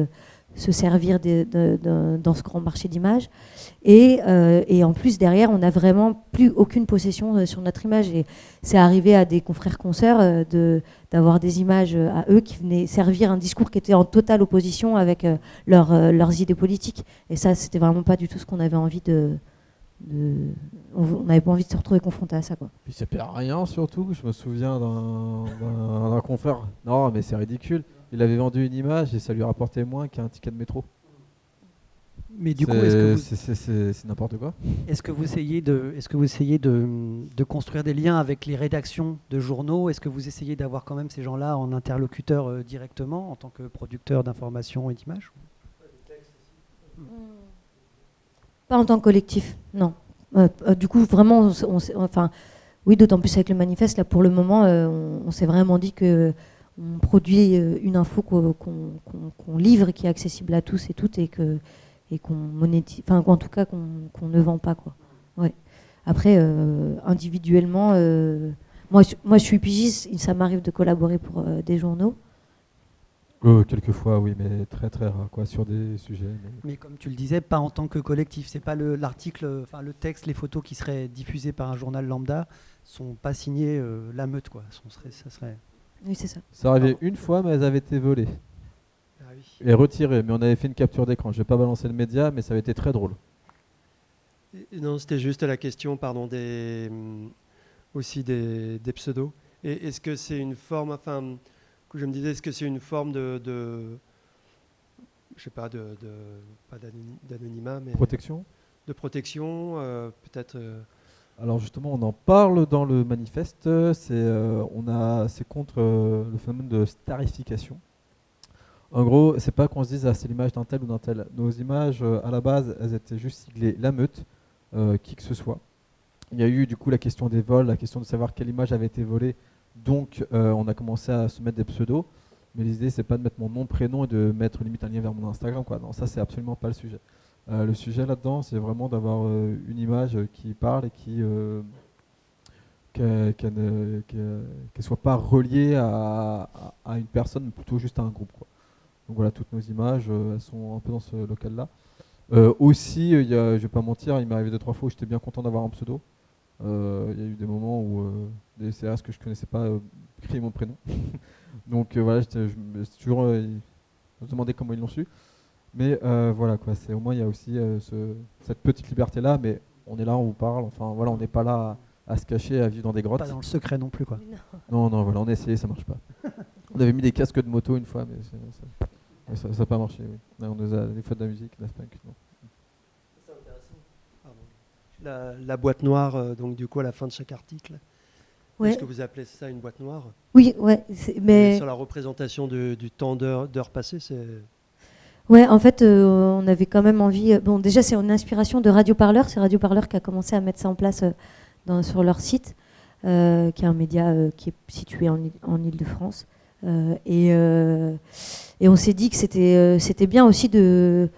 se servir dans ce grand marché d'images. Et en plus, derrière, on n'a vraiment plus aucune possession sur notre image. Et c'est arrivé à des confrères consoeurs d'avoir des images à eux qui venaient servir un discours qui était en totale opposition avec leurs idées politiques. Et ça, c'était vraiment pas du tout ce qu'on avait envie on n'avait pas envie de se retrouver confronté à ça, quoi. Puis ça perd rien surtout. Je me souviens d'un confrère. Non, mais c'est ridicule. Il avait vendu une image et ça lui rapportait moins qu'un ticket de métro. Mais du coup, est-ce c'est n'importe quoi. que vous essayez de construire des liens avec les rédactions de journaux? Est-ce que vous essayez d'avoir quand même ces gens-là en interlocuteur directement en tant que producteur d'informations et d'images? Pas en tant que collectif, non. Du coup, vraiment, enfin, oui, d'autant plus avec le manifeste, là, pour le moment, on s'est vraiment dit que on produit une info qu'on livre, qui est accessible à tous et toutes, et qu'on monétise, enfin, en tout cas, qu'on ne vend pas, quoi. Ouais. Après, individuellement, moi, je suis pigiste, ça m'arrive de collaborer pour des journaux. Quelquefois, oui, mais très très rare, quoi, sur des sujets. Mais comme tu le disais, pas en tant que collectif. C'est pas l'article, enfin le texte, les photos qui seraient diffusées par un journal lambda sont pas signées La Meute, quoi. Ça serait. Oui, c'est ça. Ça arrivait une fois, mais elles avaient été volées et retirées. Mais on avait fait une capture d'écran. Je vais pas balancer le média, mais ça avait été très drôle. Non, c'était juste la question, pardon, aussi des pseudos. Et est-ce que c'est une forme, enfin, que je me disais, est-ce que c'est une forme de je sais pas, pas d'anonymat, mais Protection. de protection, peut-être. Alors justement, on en parle dans le manifeste. C'est contre le phénomène de starification. En gros, c'est pas qu'on se dise c'est l'image d'un tel ou d'un tel. Nos images, à la base, elles étaient juste siglées La Meute, qui que ce soit. Il y a eu du coup la question des vols, la question de savoir quelle image avait été volée. Donc, on a commencé à se mettre des pseudos. Mais l'idée, c'est pas de mettre mon nom, prénom et de mettre limite un lien vers mon Instagram, quoi. Non, ça, c'est absolument pas le sujet. Le sujet là-dedans, c'est vraiment d'avoir une image qui parle et qu'elle ne soit pas reliée à une personne, mais plutôt juste à un groupe, quoi. Donc voilà, toutes nos images, elles sont un peu dans ce local-là. Aussi, je vais pas mentir, il m'est arrivé 2-3 fois où j'étais bien content d'avoir un pseudo. Il y a eu des moments où des CRS que je connaissais pas criaient mon prénom. Donc voilà, je me suis toujours demandé comment ils l'ont su. Mais voilà, quoi, au moins il y a aussi cette petite liberté-là, mais on est là, on vous parle, enfin voilà, on n'est pas là à se cacher, à vivre dans des grottes. Pas dans le secret non plus, quoi. Non, voilà, on a essayé, ça marche pas. On avait mis des casques de moto une fois, mais ça n'a pas marché. Oui. Là, on nous a des fois de la musique, la punk, non. C'est intéressant. La boîte noire, donc du coup à la fin de chaque article. Ouais. Est-ce que vous appelez ça une boîte noire? Oui, ouais, mais sur la représentation du temps d'heures passées, c'est. ouais, en fait, on avait quand même envie. Bon, déjà, c'est une inspiration de Radio Parleur. C'est Radio Parleur qui a commencé à mettre ça en place sur leur site, qui est un média qui est situé en Île-de-France. Et on s'est dit que c'était bien aussi que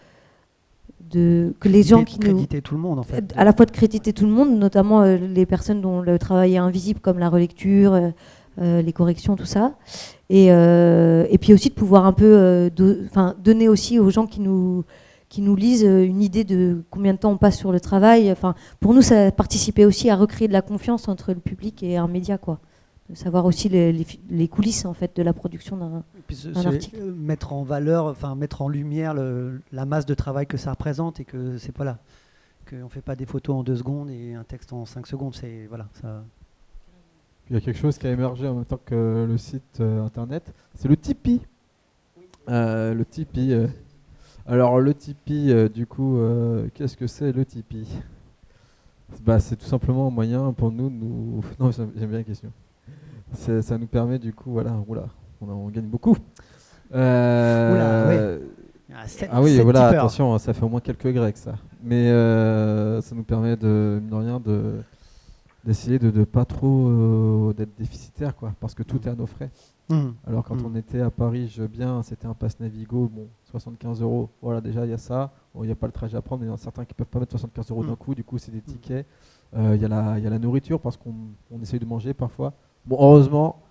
les gens qui nous créditer tout le monde, en fait. à la fois de créditer tout le monde, notamment les personnes dont le travail est invisible, comme la relecture, les corrections, tout ça. Et puis aussi de pouvoir un peu donner aussi aux gens qui nous lisent une idée de combien de temps on passe sur le travail. Enfin, pour nous, ça participait aussi à recréer de la confiance entre le public et un média, quoi. De savoir aussi les coulisses, en fait, de la production d'un article. Mettre en valeur, enfin mettre en lumière la masse de travail que ça représente, et que c'est pas là, qu'on fait pas des photos en 2 secondes et un texte en 5 secondes. C'est voilà, ça. Il y a quelque chose qui a émergé en même temps que le site internet, c'est le Tipeee. Le Tipeee. Alors le Tipeee, du coup, qu'est-ce que c'est le Tipeee? C'est tout simplement un moyen pour nous. Non, j'aime bien la question. Ça nous permet du coup, voilà, on gagne beaucoup. Ouais. Ah oui, voilà, attention, ça fait au moins quelques grecs ça. Mais ça nous permet mine de rien, d'essayer de pas trop d'être déficitaire, quoi, parce que tout est à nos frais. Alors quand on était à Paris, c'était un pass Navigo, bon, 75 €, voilà, déjà il y a ça. Bon, il n'y a pas le trajet à prendre, mais il y en a certains qui peuvent pas mettre 75 € d'un coup, du coup c'est des tickets. Il y a la nourriture, parce qu'on essaye de manger parfois. Bon, heureusement,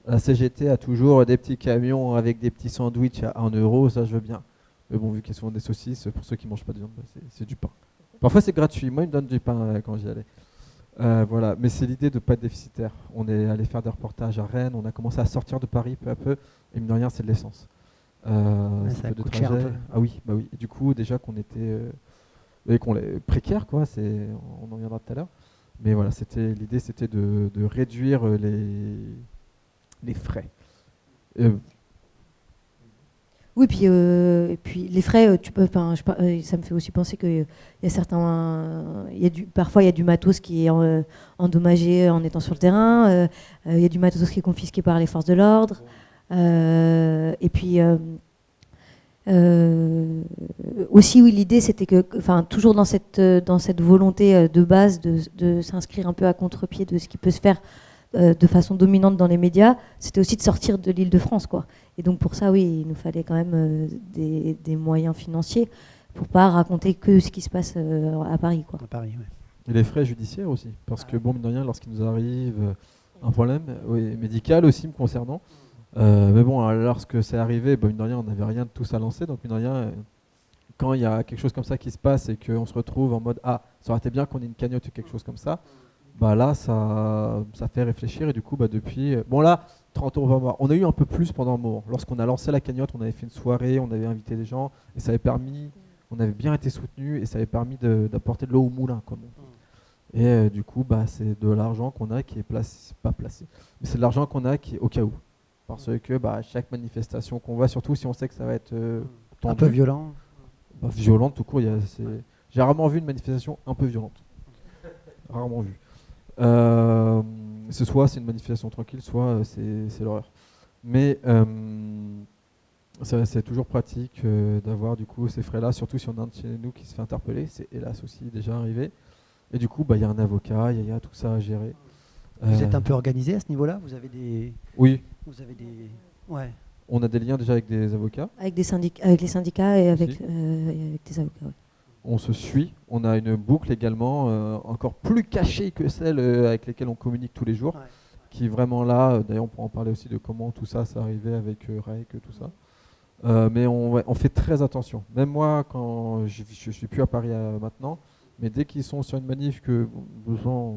la CGT a toujours des petits camions avec des petits sandwichs à 1 €, ça je veux bien. Mais bon, vu qu'ils sont des saucisses, pour ceux qui mangent pas de viande, c'est du pain. Parfois c'est gratuit, moi ils me donnent du pain quand j'y allais. Voilà, mais c'est l'idée de ne pas être déficitaire. On est allé faire des reportages à Rennes, on a commencé à sortir de Paris peu à peu, et mine de rien, c'est de l'essence. Ça coûte cher un peu. Ah oui, bah oui. Et du coup, déjà qu'on était précaire, quoi, on en viendra tout à l'heure. Mais voilà, l'idée, c'était de réduire les frais. Oui, puis, et puis les frais, tu peux, ça me fait aussi penser qu'il y a parfois il y a du matos qui est endommagé en étant sur le terrain, il y a du matos qui est confisqué par les forces de l'ordre, et puis aussi, oui, l'idée c'était que, toujours dans cette volonté de base de s'inscrire un peu à contre-pied de ce qui peut se faire de façon dominante dans les médias, c'était aussi de sortir de l'Île-de-France, quoi. Et donc pour ça, oui, il nous fallait quand même des moyens financiers pour pas raconter que ce qui se passe à Paris, quoi. À Paris, ouais. Et les frais judiciaires aussi, parce que bon, mine de rien, lorsqu'il nous arrive un problème médical aussi me concernant, mais bon, lorsque c'est arrivé, mine de rien, on n'avait rien de tout ça lancé, donc mine de rien, quand il y a quelque chose comme ça qui se passe et qu'on se retrouve en mode ça aurait été bien qu'on ait une cagnotte ou quelque chose comme ça, là ça fait réfléchir, et du coup depuis bon là 30 € par mois, on a eu un peu plus pendant un moment. Lorsqu'on a lancé la cagnotte, on avait fait une soirée, on avait invité des gens et ça avait permis, on avait bien été soutenus et ça avait permis d'apporter de l'eau au moulin, comme on dit. Et du coup c'est de l'argent qu'on a qui est pas placé, mais c'est de l'argent qu'on a qui est au cas où, parce que chaque manifestation qu'on voit, surtout si on sait que ça va être un peu violent, violente tout court, j'ai rarement vu une manifestation un peu violente, rarement vu. Soit c'est une manifestation tranquille, soit c'est l'horreur. Mais c'est toujours pratique d'avoir du coup ces frais-là, surtout si on a un de chez nous qui se fait interpeller. C'est hélas aussi déjà arrivé. Et du coup, il y a un avocat, il y a tout ça à gérer. Vous êtes un peu organisé à ce niveau-là ? Vous avez des... Oui. Vous avez des... Ouais. On a des liens déjà avec des avocats. Avec les syndicats et avec des avocats, oui. On se suit, on a une boucle également encore plus cachée que celle avec lesquelles on communique tous les jours, qui est vraiment là. D'ailleurs, on pourra en parler aussi de comment tout ça s'est arrivé avec Rake, tout ça. Mais on fait très attention. Même moi, quand je suis plus à Paris maintenant, mais dès qu'ils sont sur une manif,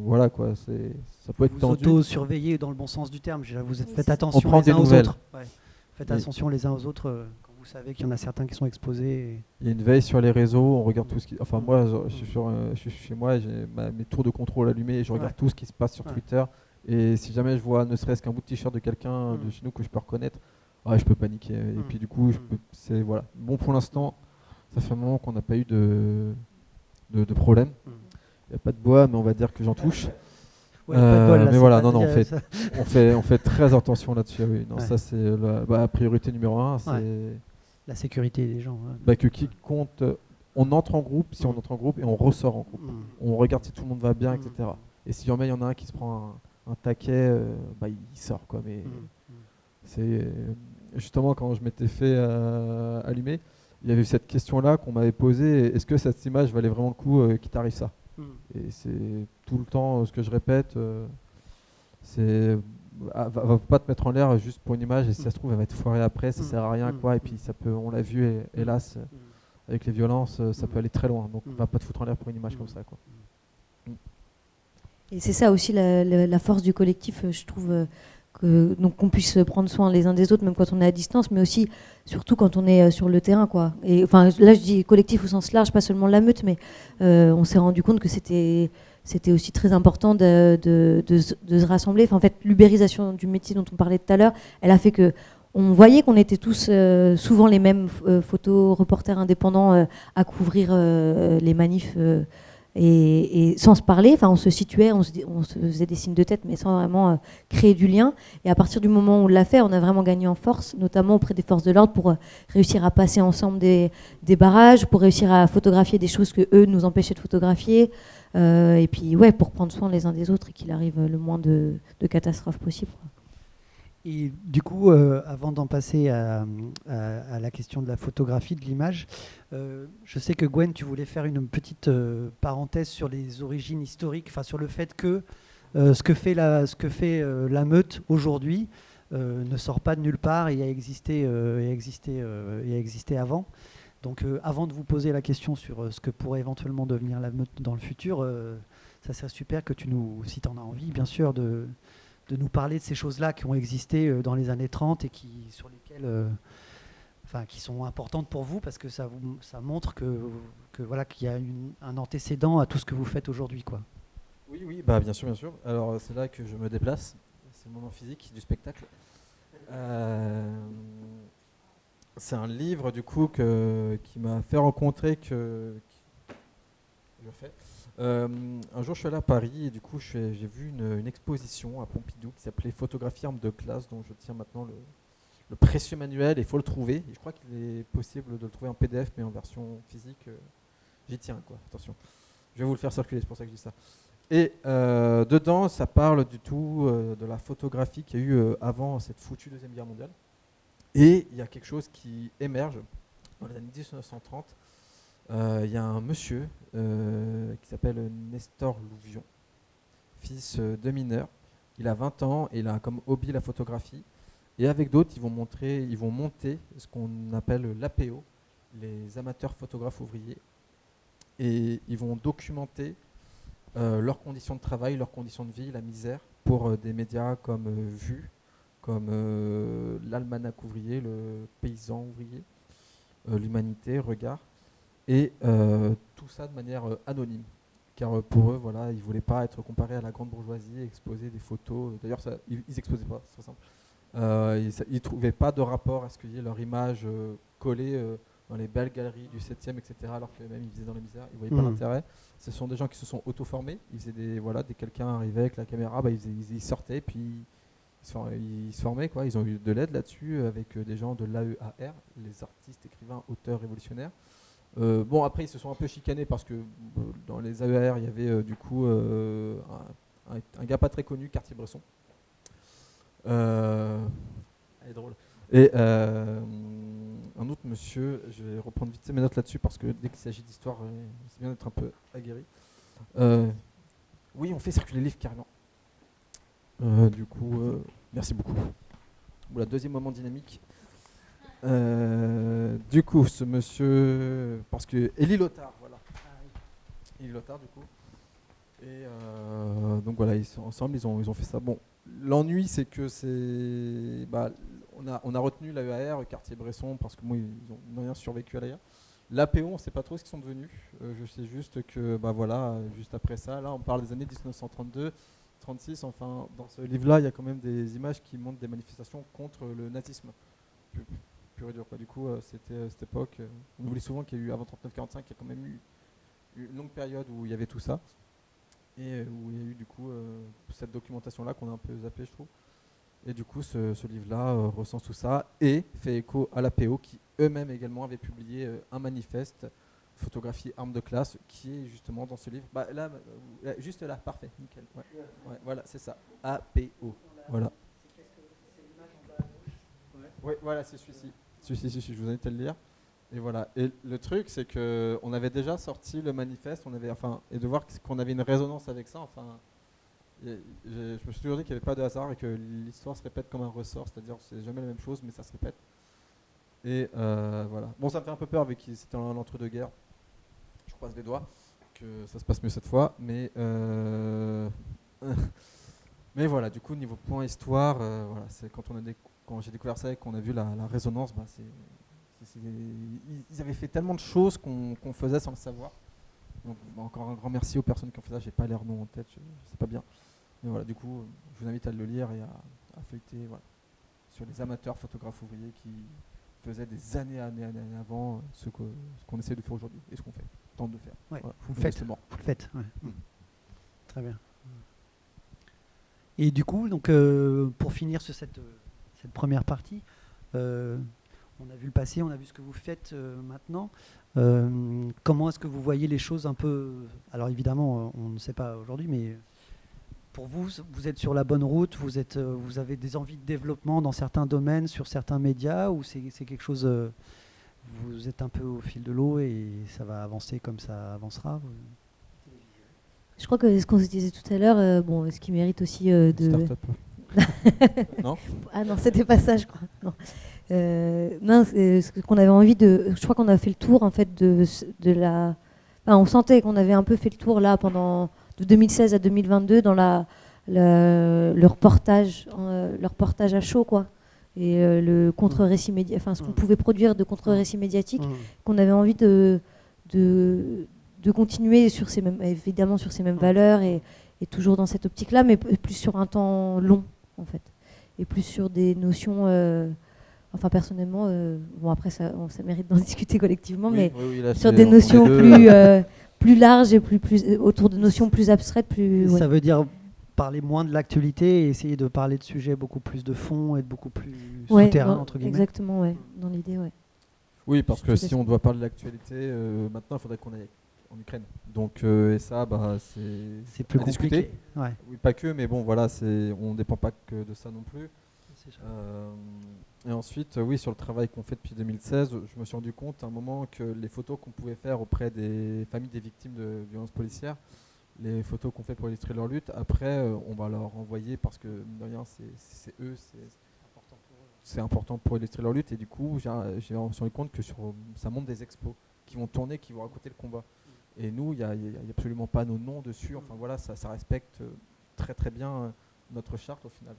voilà quoi, ça peut être tendu. Vous auto-surveillez dans le bon sens du terme. Vous faites attention on prend les des uns aux nouvelles. autres. Ouais. Faites attention les uns aux autres. Vous savez qu'il y en a certains qui sont exposés. Il y a une veille sur les réseaux, on regarde tout ce qui... Enfin moi, je suis chez moi, j'ai mes tours de contrôle allumés et je regarde tout ce qui se passe sur Twitter. Et si jamais je vois ne serait-ce qu'un bout de t-shirt de quelqu'un de chez nous que je peux reconnaître, je peux paniquer. Et puis du coup, voilà. Bon, pour l'instant, ça fait un moment qu'on n'a pas eu de problème. Il n'y a pas de bois, mais on va dire que j'en touche. Ouais, pas de bol, là, mais voilà, on fait très attention là-dessus. Oui. Non, ça c'est la priorité numéro 1. C'est la sécurité des gens. Que qui compte, on entre en groupe, si on entre en groupe, et on ressort en groupe. On regarde si tout le monde va bien, etc. Et si jamais il y en a un qui se prend un taquet, il sort, quoi. Mais c'est justement quand je m'étais fait allumer, il y avait cette question-là qu'on m'avait posée: est-ce que cette image valait vraiment le coup qu'il t'arrive ça? Et c'est tout le temps ce que je répète, c'est va pas te mettre en l'air juste pour une image, et si ça se trouve elle va être foirée après, ça sert à rien, quoi. Et puis ça peut, on l'a vu, hélas, avec les violences, ça peut aller très loin. Donc va pas te foutre en l'air pour une image comme ça, quoi. Et c'est ça aussi la force du collectif, je trouve, donc qu'on puisse prendre soin les uns des autres, même quand on est à distance, mais aussi, surtout quand on est sur le terrain, quoi. Et enfin, là, je dis collectif au sens large, pas seulement la meute, mais on s'est rendu compte que c'était aussi très important de se rassembler. Enfin, en fait, l'ubérisation du métier dont on parlait tout à l'heure, elle a fait que on voyait qu'on était tous souvent les mêmes photos, reporters indépendants à couvrir les manifs. Et sans se parler, on se situait, on se faisait des signes de tête, mais sans vraiment créer du lien. Et à partir du moment où on l'a fait, on a vraiment gagné en force, notamment auprès des forces de l'ordre, pour réussir à passer ensemble des barrages, pour réussir à photographier des choses que eux nous empêchaient de photographier, et puis pour prendre soin les uns des autres et qu'il arrive le moins de catastrophes possible, quoi. Et du coup, avant d'en passer à la question de la photographie, de l'image, je sais que Gwen, tu voulais faire une petite parenthèse sur les origines historiques, enfin sur le fait que ce que fait la meute aujourd'hui ne sort pas de nulle part et a existé avant. Donc avant de vous poser la question sur ce que pourrait éventuellement devenir la meute dans le futur, ça serait super que tu nous, si tu en as envie, bien sûr, de nous parler de ces choses-là qui ont existé dans les années 30 et sur lesquelles, qui sont importantes pour vous, parce que ça montre que voilà, qu'il y a un antécédent à tout ce que vous faites aujourd'hui, quoi. Oui, bien sûr. Alors c'est là que je me déplace, c'est le moment physique du spectacle. c'est un livre du coup qui m'a fait rencontrer je fais. Un jour, je suis allé à Paris et du coup, j'ai vu une exposition à Pompidou qui s'appelait Photographie arme de classe, dont je tiens maintenant le précieux manuel et il faut le trouver. Et je crois qu'il est possible de le trouver en PDF, mais en version physique, j'y tiens, quoi. Attention, je vais vous le faire circuler, c'est pour ça que je dis ça. Et dedans, ça parle du tout de la photographie qu'il y a eu avant cette foutue Deuxième Guerre mondiale. Et il y a quelque chose qui émerge dans les années 1930. Il y a un monsieur qui s'appelle Nestor Louvion, fils de mineur. Il a 20 ans et il a comme hobby la photographie. Et avec d'autres, ils vont monter ce qu'on appelle l'APO, les amateurs photographes ouvriers. Et ils vont documenter leurs conditions de travail, leurs conditions de vie, la misère, pour des médias comme Vue, comme l'Almanach ouvrier, le Paysan ouvrier, l'Humanité, Regard. Et tout ça de manière anonyme. Car pour eux, voilà, ils ne voulaient pas être comparés à la grande bourgeoisie, exposer des photos. D'ailleurs, ils n'exposaient pas, c'est très simple. Ils ne trouvaient pas de rapport à ce qu'il y ait leur image collée dans les belles galeries du 7e, etc. Alors que même ils faisaient dans la misère, ils ne voyaient pas l'intérêt. Ce sont des gens qui se sont auto-formés. Ils faisaient dès que quelqu'un arrivait avec la caméra, ils sortaient, puis ils se formaient. Quoi. Ils ont eu de l'aide là-dessus avec des gens de l'AEAR, les artistes, écrivains, auteurs révolutionnaires. Bon, après, ils se sont un peu chicanés parce que dans les AER, il y avait du coup un gars pas très connu, Cartier-Bresson. Elle est drôle. Et un autre monsieur, je vais reprendre vite mes notes là-dessus parce que dès qu'il s'agit d'histoire, c'est bien d'être un peu aguerri. Oui, on fait circuler les livres carrément. Du coup, merci beaucoup. Voilà, deuxième moment dynamique. Du coup, ce monsieur, parce que Élie Lothar, voilà. Élie Lothar, du coup. Et donc voilà, ils sont ensemble, ils ont fait ça. Bon, l'ennui, c'est que on a retenu l'AEAR, Cartier-Bresson, parce que moi, ils n'ont rien survécu à l'AEAR. L'APO, on ne sait pas trop ce qu'ils sont devenus. Je sais juste que, voilà, juste après ça, là, on parle des années 1932. 36, enfin, dans ce livre-là, il y a quand même des images qui montrent des manifestations contre le nazisme. Pur et dur, quoi. Du coup, c'était cette époque. On oublie souvent qu'il y a eu avant 39-45, il y a quand même eu une longue période où il y avait tout ça. Et où il y a eu du coup cette documentation-là qu'on a un peu zappé, je trouve. Et du coup, ce livre-là recense tout ça et fait écho à l'APO qui eux-mêmes également avaient publié un manifeste photographie arme de classe qui est justement dans ce livre. Là, juste là, parfait, nickel. Ouais, voilà, c'est ça. APO. Voilà. Oui, voilà, c'est celui-ci. Je vous invite à le lire. Et voilà. Et le truc, c'est que on avait déjà sorti le manifeste, et de voir qu'on avait une résonance avec ça. Enfin, je me suis toujours dit qu'il n'y avait pas de hasard et que l'histoire se répète comme un ressort, c'est-à-dire c'est jamais la même chose, mais ça se répète. Et voilà. Bon, ça me fait un peu peur vu que c'était l'entre-deux-guerres. Je croise les doigts que ça se passe mieux cette fois, mais mais voilà. Du coup, niveau point histoire, voilà, c'est quand j'ai découvert ça et qu'on a vu la résonance, ils avaient fait tellement de choses qu'on faisait sans le savoir. Donc encore un grand merci aux personnes qui ont fait ça. J'ai pas leur nom en tête, je sais pas bien. Mais voilà, du coup, je vous invite à le lire et à feuilleter, voilà, sur les amateurs photographes ouvriers qui faisaient des années avant ce qu'on essaie de faire aujourd'hui et ce qu'on tente de faire. Ouais, voilà, vous le faites. Ouais. Très bien. Et du coup, donc, pour finir sur cette première partie, on a vu le passé, on a vu ce que vous faites maintenant. Comment est-ce que vous voyez les choses un peu... Alors évidemment, on ne sait pas aujourd'hui, mais pour vous, vous êtes sur la bonne route, vous avez des envies de développement dans certains domaines, sur certains médias, ou c'est quelque chose... vous êtes un peu au fil de l'eau et ça va avancer comme ça avancera Je crois que ce qu'on se disait tout à l'heure, ce qui mérite aussi de... Start-up. Non. Ah non, c'était pas ça, je crois. Non. Ce qu'on avait envie de... Je crois qu'on a fait le tour, en fait, de la... Enfin, on sentait qu'on avait un peu fait le tour, là, de 2016 à 2022, dans le reportage à chaud, quoi. Et le contre-récit médiatique, enfin, ce qu'on pouvait produire de contre-récit médiatique, qu'on avait envie de continuer évidemment sur ces mêmes valeurs et toujours dans cette optique-là, mais plus sur un temps long, en fait. Et plus sur des notions Enfin, personnellement, bon, après, ça mérite d'en discuter collectivement, Oui, mais oui, oui, là, sur c'est des entre notions les deux. plus larges et autour de notions plus abstraites, plus. Ça Ouais. veut dire parler moins de l'actualité et essayer de parler de sujets beaucoup plus de fond et de beaucoup plus Ouais, souterrains, entre guillemets. exactement, ouais, dans l'idée, ouais. Oui, parce que Tout à si fait. on doit parler de l'actualité, maintenant, il faudrait qu'on aille en Ukraine. Donc, et ça, bah, C'est plus à discuter. compliqué. Ouais. Oui, pas que, mais bon, voilà, on ne dépend pas que de ça non plus. Et ensuite, oui, sur le travail qu'on fait depuis 2016, je me suis rendu compte à un moment que les photos qu'on pouvait faire auprès des familles des victimes de violences policières, les photos qu'on fait pour illustrer leur lutte, après, on va leur envoyer parce que, mine de rien, c'est eux, c'est important pour illustrer leur lutte. Et du coup, je me suis rendu compte que ça montre des expos qui vont tourner, qui vont raconter le combat. Et nous, il n'y a absolument pas nos noms dessus. Enfin voilà, ça respecte très très bien notre charte au final.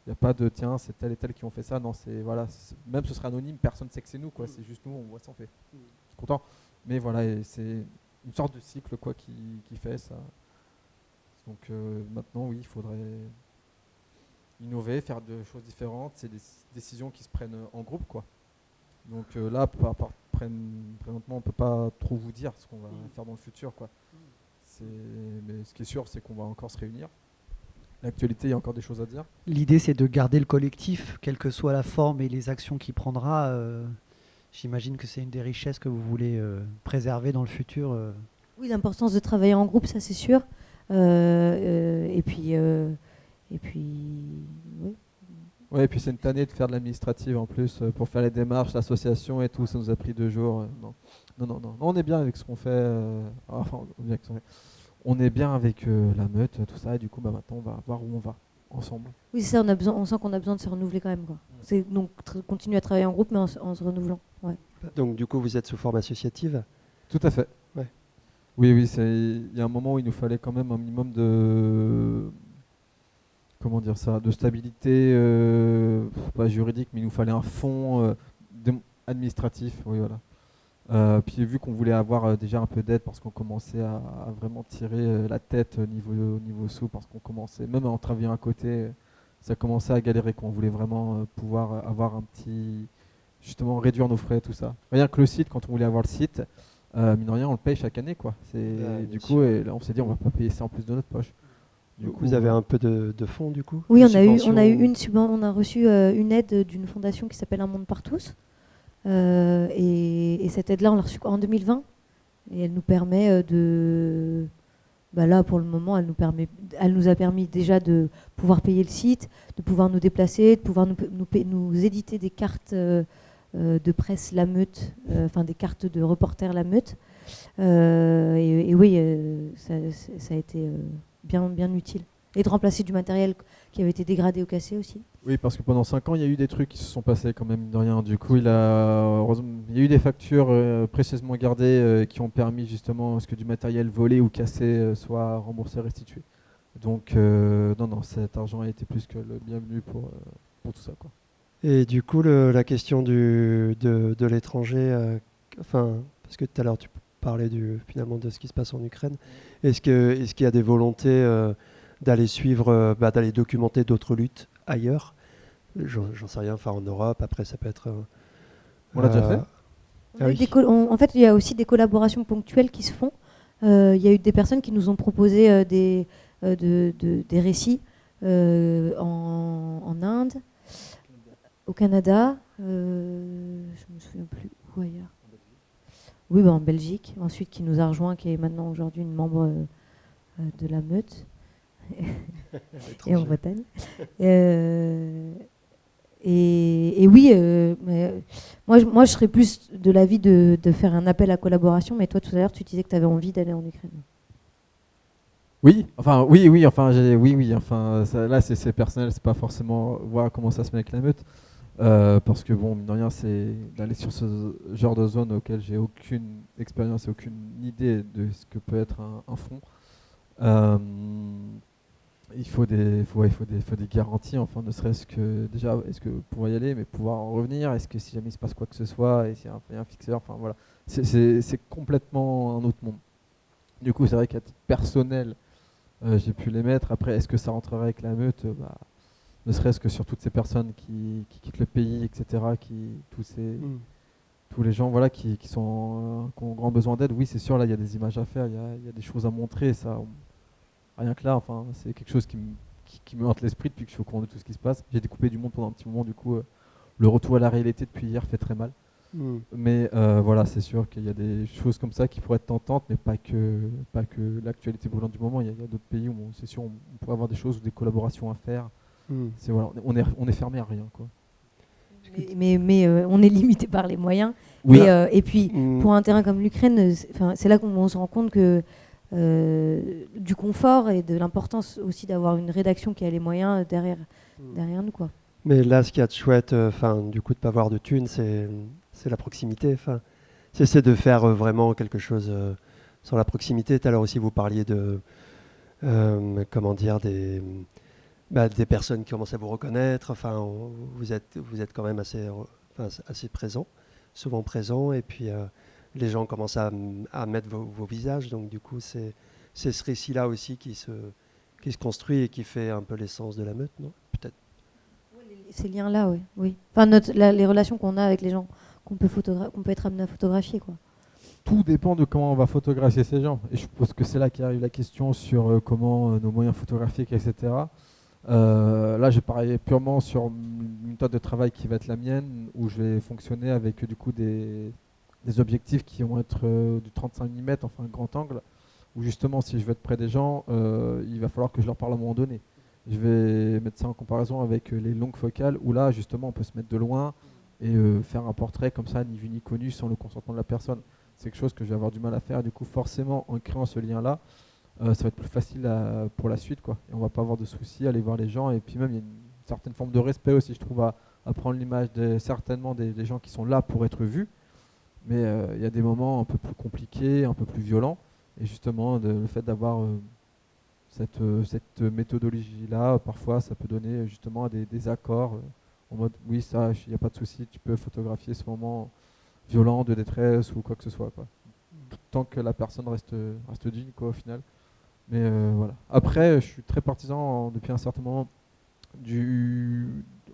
Il n'y a pas de tiens, c'est tel et tel qui ont fait ça. Non, voilà, même ce sera anonyme, personne ne sait que c'est nous, quoi. C'est juste nous, on voit ça, on fait. Je suis content. Mais voilà, et c'est une sorte de cycle quoi qui fait ça. Donc maintenant, oui, il faudrait innover, faire de choses différentes. C'est des décisions qui se prennent en groupe, quoi. Donc là, présentement, on ne peut pas trop vous dire ce qu'on va faire dans le futur, quoi. Mais ce qui est sûr, c'est qu'on va encore se réunir. L'actualité, il y a encore des choses à dire. L'idée, c'est de garder le collectif, quelle que soit la forme et les actions qu'il prendra. J'imagine que c'est une des richesses que vous voulez préserver dans le futur. Oui, l'importance de travailler en groupe, ça c'est sûr. Et puis, oui. Ouais, et puis c'est une tannée de faire de l'administrative en plus pour faire les démarches, l'association et tout. Ça nous a pris 2 jours. Non, on est bien avec ce qu'on fait. Enfin, on est bien avec la meute, tout ça. Et du coup, maintenant, on va voir où on va ensemble. Oui, c'est ça, on sent qu'on a besoin de se renouveler quand même, quoi. C'est donc continuer à travailler en groupe, mais en se renouvelant. Ouais. Donc du coup, vous êtes sous forme associative? Tout à fait. Ouais. Oui, il y a un moment où il nous fallait quand même un minimum de... Comment dire ça, de stabilité, pas juridique, mais il nous fallait un fonds administratif, oui voilà. Puis vu qu'on voulait avoir déjà un peu d'aide parce qu'on commençait à vraiment tirer la tête niveau sous, parce qu'on commençait, même en travaillant à côté, ça commençait à galérer, qu'on voulait vraiment pouvoir avoir un petit, justement réduire nos frais, tout ça. Rien que le site, quand on voulait avoir le site, mine de rien, on le paye chaque année, quoi. Du coup, et là on s'est dit, on va pas payer ça en plus de notre poche. Vous avez un peu de fonds du coup? Oui, on a reçu une aide d'une fondation qui s'appelle Un Monde par tous. Et cette aide-là, on l'a reçue en 2020. Et elle nous permet de... Bah là, pour le moment, elle nous a permis déjà de pouvoir payer le site, de pouvoir nous déplacer, de pouvoir nous éditer des cartes de presse La Meute, enfin des cartes de reporters La Meute. Et oui, ça a été... bien utile. Et de remplacer du matériel qui avait été dégradé ou cassé aussi. Oui, parce que pendant 5 ans, il y a eu des trucs qui se sont passés quand même, de rien. Du coup, il y a eu des factures précieusement gardées qui ont permis justement à ce que du matériel volé ou cassé soit remboursé, restitué. Donc, non, cet argent a été plus que le bienvenu pour tout ça, quoi. Et du coup, la question de l'étranger, parce que tout à l'heure tu parlais finalement de ce qui se passe en Ukraine, est-ce qu'il y a des volontés d'aller suivre, d'aller documenter d'autres luttes ailleurs? J'en sais rien, en Europe, après ça peut être... On l'a déjà fait. En fait, il y a aussi des collaborations ponctuelles qui se font. Il y a eu des personnes qui nous ont proposé des récits en Inde, au Canada, je me souviens plus où ailleurs. Oui, en Belgique, ensuite qui nous a rejoint, qui est maintenant aujourd'hui une membre de la Meute, et en Bretagne. Et oui, mais moi je serais plus de l'avis de faire un appel à collaboration, mais toi tout à l'heure tu disais que tu avais envie d'aller en Ukraine. Oui, là c'est personnel, c'est pas forcément voir comment ça se met avec la Meute. Parce que bon, mine de rien, c'est d'aller sur ce genre de zone auquel j'ai aucune expérience et aucune idée de ce que peut être un front. Il faut des garanties, enfin, ne serait-ce que déjà, est-ce que pouvoir y aller, mais pouvoir en revenir, est-ce que si jamais il se passe quoi que ce soit, et s'il y a un fixeur, enfin voilà, c'est complètement un autre monde. Du coup, c'est vrai qu'à titre personnel, j'ai pu les mettre. Après, est-ce que ça rentrerait avec la Meute? ne serait-ce que sur toutes ces personnes qui quittent le pays, etc., tous les gens voilà, qui ont grand besoin d'aide. Oui, c'est sûr, là, il y a des images à faire, il y a des choses à montrer. Ça, rien que là, enfin, c'est quelque chose qui me hante l'esprit depuis que je suis au courant de tout ce qui se passe. J'ai découpé du monde pendant un petit moment, du coup, le retour à la réalité depuis hier fait très mal. Mais voilà, c'est sûr qu'il y a des choses comme ça qui pourraient être tentantes, mais pas que l'actualité brûlante du moment. Il y a d'autres pays où c'est sûr on pourrait avoir des choses ou des collaborations à faire. C'est, voilà, on est fermé à rien, quoi. Mais on est limité par les moyens. Oui. Et puis, pour un terrain comme l'Ukraine, c'est là qu'on se rend compte que du confort et de l'importance aussi d'avoir une rédaction qui a les moyens derrière nous, quoi. Mais là, ce qu'il y a de chouette, du coup, de ne pas avoir de thunes, c'est la proximité. C'est de faire vraiment quelque chose sur la proximité. Tout à l'heure aussi, vous parliez de, comment dire, des personnes qui commencent à vous reconnaître. Vous êtes quand même assez présent, souvent présent. Et puis, les gens commencent à mettre vos visages. Donc, du coup, c'est ce récit-là aussi qui se construit et qui fait un peu l'essence de la meute, non ? Peut-être. Ces liens-là, oui. Enfin, les relations qu'on a avec les gens qu'on peut être amené à photographier, quoi. Tout dépend de comment on va photographier ces gens. Et je pense que c'est là qu'arrive la question sur comment nos moyens photographiques, etc. Là, j'ai parlé purement sur une méthode de travail qui va être la mienne, où je vais fonctionner avec du coup des objectifs qui vont être du 35 mm, enfin grand angle, où justement, si je veux être près des gens, il va falloir que je leur parle à un moment donné. Je vais mettre ça en comparaison avec les longues focales, où là, justement, on peut se mettre de loin et faire un portrait comme ça, ni vu ni connu, sans le consentement de la personne. C'est quelque chose que je vais avoir du mal à faire. Du coup, forcément, en créant ce lien-là, ça va être plus facile pour la suite, quoi. Et on va pas avoir de soucis à aller voir les gens. Et puis même, il y a une certaine forme de respect aussi, je trouve, à prendre l'image certainement des gens qui sont là pour être vus. Mais il y a des moments un peu plus compliqués, un peu plus violents. Et justement, le fait d'avoir cette méthodologie-là, parfois, ça peut donner justement à des accords en mode, oui, ça, il n'y a pas de souci, tu peux photographier ce moment violent, de détresse ou quoi que ce soit, quoi. Tant que la personne reste digne, quoi, au final. Mais voilà. Après, je suis très partisan depuis un certain moment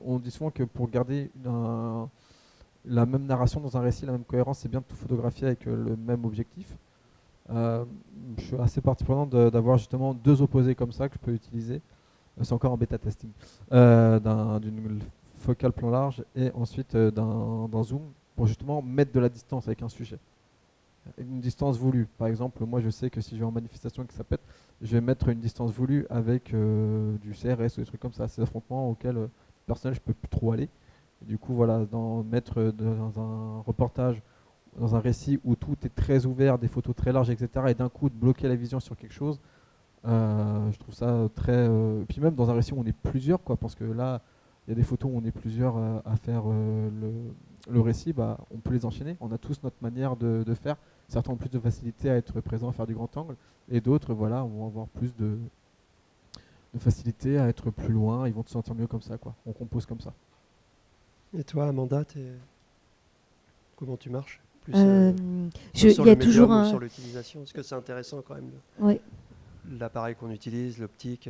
on dit souvent que pour garder la même narration dans un récit, la même cohérence, c'est bien de tout photographier avec le même objectif. Je suis assez partie prenante d'avoir justement deux opposés comme ça que je peux utiliser. C'est encore en bêta testing. D'une focale plan large et ensuite d'un zoom pour justement mettre de la distance avec un sujet. Une distance voulue. Par exemple, moi je sais que si je vais en manifestation et que ça pète, je vais mettre une distance voulue avec du CRS ou des trucs comme ça. C'est des affrontements auxquels personnellement je peux plus trop aller. Et du coup, voilà, mettre dans un reportage, dans un récit où tout est très ouvert, des photos très larges, etc. et d'un coup de bloquer la vision sur quelque chose, je trouve ça très... Et puis même dans un récit où on est plusieurs, quoi, parce que là, il y a des photos où on est plusieurs à faire le récit, on peut les enchaîner. On a tous notre manière de faire. Certains ont plus de facilité à être présents, à faire du grand angle, et d'autres, voilà, vont avoir plus de facilité à être plus loin. Ils vont se sentir mieux comme ça, quoi. On compose comme ça. Et toi, Amanda, comment tu marches plus, il y a toujours sur l'utilisation, parce que c'est intéressant quand même. Oui. L'appareil qu'on utilise, l'optique,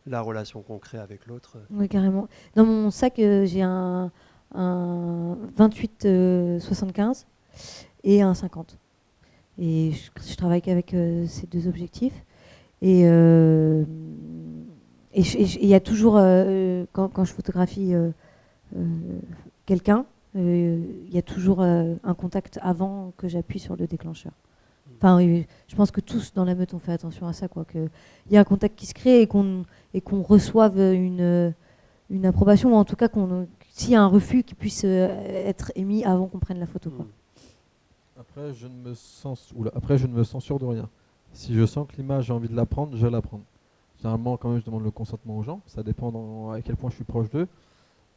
la relation qu'on crée avec l'autre. Oui, carrément. Dans mon sac, j'ai un 28-75 et un 50. Et je travaille qu'avec ces deux objectifs. Et il y a toujours, quand je photographie quelqu'un, il y a toujours un contact avant que j'appuie sur le déclencheur. Enfin, je pense que tous dans la meute on fait attention à ça, quoi. Qu'il y a un contact qui se crée et qu'on reçoive une approbation, ou en tout cas s'il y a un refus qui puisse être émis avant qu'on prenne la photo, quoi. Après, je ne me censure de rien. Si je sens que l'image, j'ai envie de la prendre, je vais la prendre. Généralement, quand même, je demande le consentement aux gens. Ça dépend à quel point je suis proche d'eux.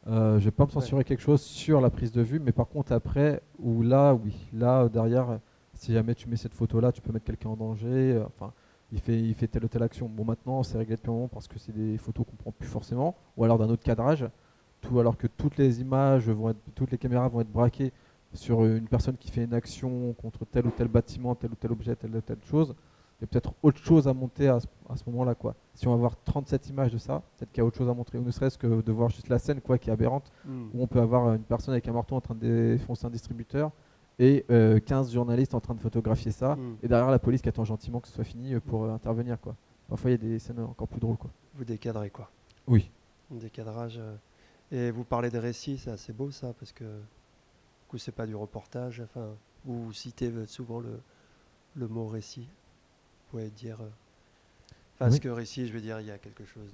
Je vais pas me censurer quelque chose sur la prise de vue, mais par contre après, là derrière, si jamais tu mets cette photo là, tu peux mettre quelqu'un en danger, il fait telle ou telle action. Bon, maintenant c'est réglé depuis un moment parce que c'est des photos qu'on prend plus forcément, ou alors d'un autre cadrage, alors que toutes les caméras vont être braquées sur une personne qui fait une action contre tel ou tel bâtiment, tel ou tel objet, telle ou telle chose, y a peut-être autre chose à monter à ce moment-là, quoi. Si on va voir 37 images de ça, peut-être qu'il y a autre chose à montrer, ou ne serait-ce que de voir juste la scène, quoi, qui est aberrante, où on peut avoir une personne avec un marteau en train de défoncer un distributeur et 15 journalistes en train de photographier ça, et derrière la police qui attend gentiment que ce soit fini pour intervenir, quoi. Parfois, il y a des scènes encore plus drôles, quoi. Vous décadrez, quoi. Oui. Un décadrage. Et vous parlez de récits, c'est assez beau, ça, parce que du coup, c'est pas du reportage. Enfin, vous citez souvent le mot récit. Vous pouvez dire... Parce que récit, je veux dire, il y a quelque chose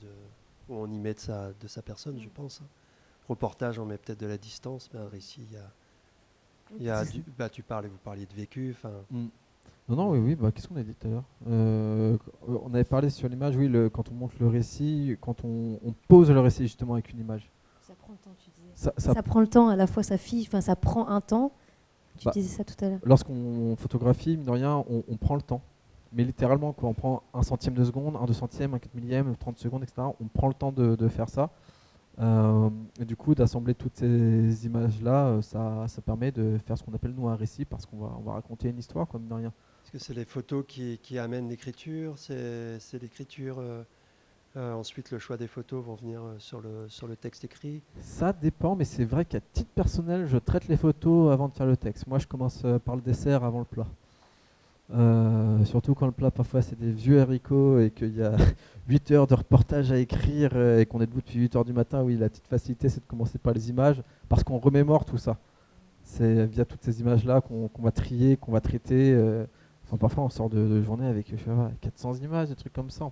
où on y met de sa personne, je pense. Reportage, on met peut-être de la distance, mais un récit, il y a vous parliez de vécu. Non, oui, qu'est-ce qu'on a dit tout à l'heure on avait parlé sur l'image, oui, quand on montre le récit, quand on pose le récit justement avec une image. Ça prend le temps, tu disais. Ça prend le temps, à la fois ça prend un temps. Tu disais ça tout à l'heure. Lorsqu'on photographie, mine de rien, on prend le temps. Mais littéralement, quand on prend 1/100 de seconde, 1/200, 1/4 millième, 30 secondes, etc., on prend le temps de faire ça. Et du coup, d'assembler toutes ces images-là, ça permet de faire ce qu'on appelle, nous, un récit, parce qu'on va raconter une histoire, comme de rien. Est-ce que c'est les photos qui amènent l'écriture? C'est l'écriture ensuite, le choix des photos vont venir sur le texte écrit? Ça dépend, mais c'est vrai qu'à titre personnel, je traite les photos avant de faire le texte. Moi, je commence par le dessert avant le plat. Surtout quand le plat parfois c'est des vieux haricots et qu'il y a 8 heures de reportage à écrire et qu'on est debout depuis 8 heures du matin. Oui, la petite facilité c'est de commencer par les images parce qu'on remémore tout ça. C'est via toutes ces images là qu'on va trier, qu'on va traiter. Parfois on sort de journée avec 400 images, des trucs comme ça.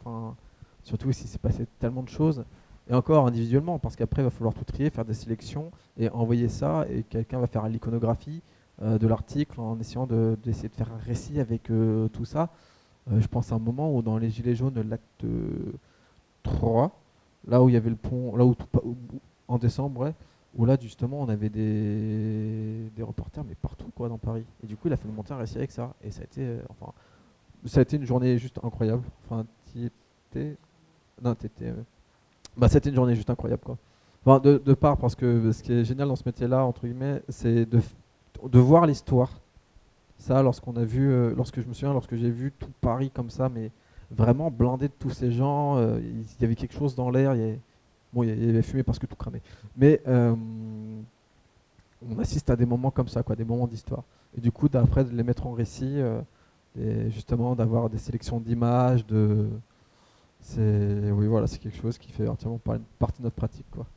Surtout si c'est passé tellement de choses. Et encore individuellement, parce qu'après il va falloir tout trier, faire des sélections et envoyer ça, et quelqu'un va faire l'iconographie de l'article en essayant d'essayer de faire un récit avec tout ça. Je pense à un moment où dans les Gilets jaunes, l'acte 3, là où il y avait le pont, en décembre, ouais, où là justement on avait des reporters mais partout, quoi, dans Paris. Et du coup il a fallu monter un récit avec ça. Et ça a été une journée juste incroyable. C'était une journée juste incroyable, quoi. De part, parce que ce qui est génial dans ce métier-là, entre guillemets, c'est de voir l'histoire. Ça, lorsque j'ai vu tout Paris comme ça, mais vraiment blindé de tous ces gens, il y avait quelque chose dans l'air. Il y avait fumé parce que tout cramait. Mais on assiste à des moments comme ça, quoi, des moments d'histoire. Et du coup, d'après, de les mettre en récit, et justement d'avoir des sélections d'images, c'est quelque chose qui fait entièrement partie de notre pratique, quoi.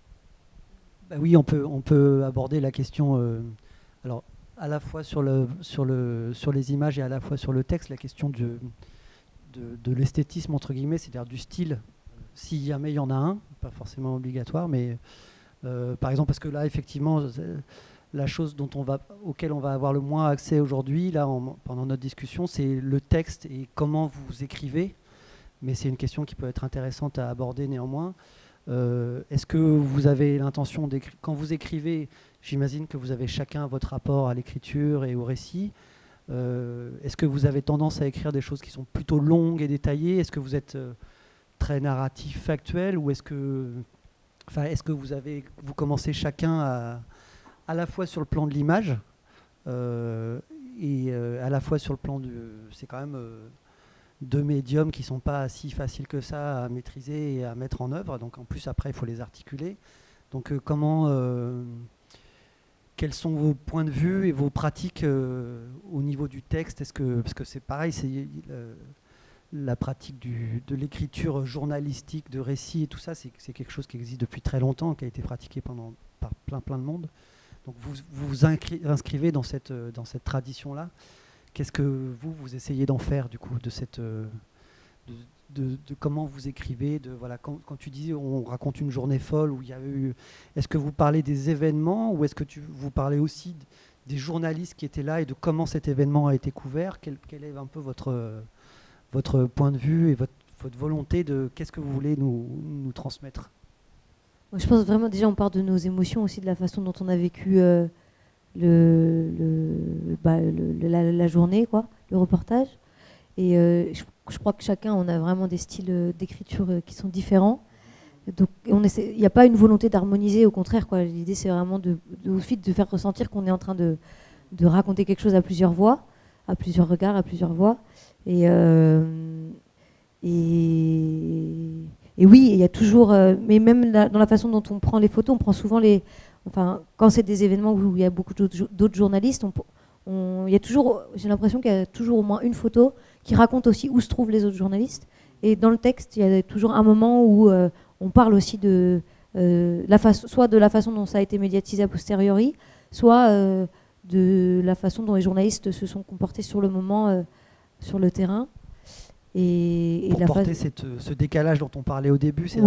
Oui, on peut aborder la question, alors à la fois sur les images et à la fois sur le texte, la question de l'esthétisme, entre guillemets, c'est-à-dire du style, si jamais il y en a un, pas forcément obligatoire, mais par exemple, parce que là, effectivement, la chose auquel on va avoir le moins accès aujourd'hui, là, pendant notre discussion, c'est le texte et comment vous écrivez. Mais c'est une question qui peut être intéressante à aborder néanmoins. Est-ce que vous avez l'intention d'écrire, quand vous écrivez, j'imagine que vous avez chacun votre rapport à l'écriture et au récit. Est-ce que vous avez tendance à écrire des choses qui sont plutôt longues et détaillées? Est-ce que vous êtes très narratif, factuel, ou est-ce que vous commencez chacun à la fois sur le plan de l'image et à la fois sur le plan c'est quand même deux médiums qui ne sont pas si faciles que ça à maîtriser et à mettre en œuvre. Donc en plus, après, il faut les articuler. Donc quels sont vos points de vue et vos pratiques au niveau du texte? Parce que c'est pareil, c'est la pratique de l'écriture journalistique, de récits et tout ça, c'est quelque chose qui existe depuis très longtemps, qui a été pratiqué par plein de monde. Donc vous inscrivez dans cette tradition-là. Qu'est-ce que vous essayez d'en faire, du coup, de comment vous écrivez, quand tu dis on raconte une journée folle où il y a eu, est-ce que vous parlez des événements ou est-ce que vous parlez aussi des journalistes qui étaient là et de comment cet événement a été couvert? Quel est un peu votre point de vue et votre volonté de qu'est-ce que vous voulez nous transmettre? Moi, je pense vraiment, déjà on part de nos émotions aussi, de la façon dont on a vécu la journée, quoi, le reportage. Et je crois que chacun, on a vraiment des styles d'écriture qui sont différents. Donc il n'y a pas une volonté d'harmoniser, au contraire, quoi. L'idée c'est vraiment de faire ressentir qu'on est en train de raconter quelque chose à plusieurs voix. à plusieurs regards, à plusieurs voix. Et, et oui, il y a toujours, mais même dans la façon dont on prend les photos, on prend souvent enfin, quand c'est des événements où il y a beaucoup d'autres journalistes, il y a toujours, j'ai l'impression qu'il y a toujours au moins une photo qui raconte aussi où se trouvent les autres journalistes. Et dans le texte, il y a toujours un moment où on parle aussi de soit de la façon dont ça a été médiatisé a posteriori, soit de la façon dont les journalistes se sont comportés sur le moment, sur le terrain. Pour porter ce décalage dont on parlait au début, c'est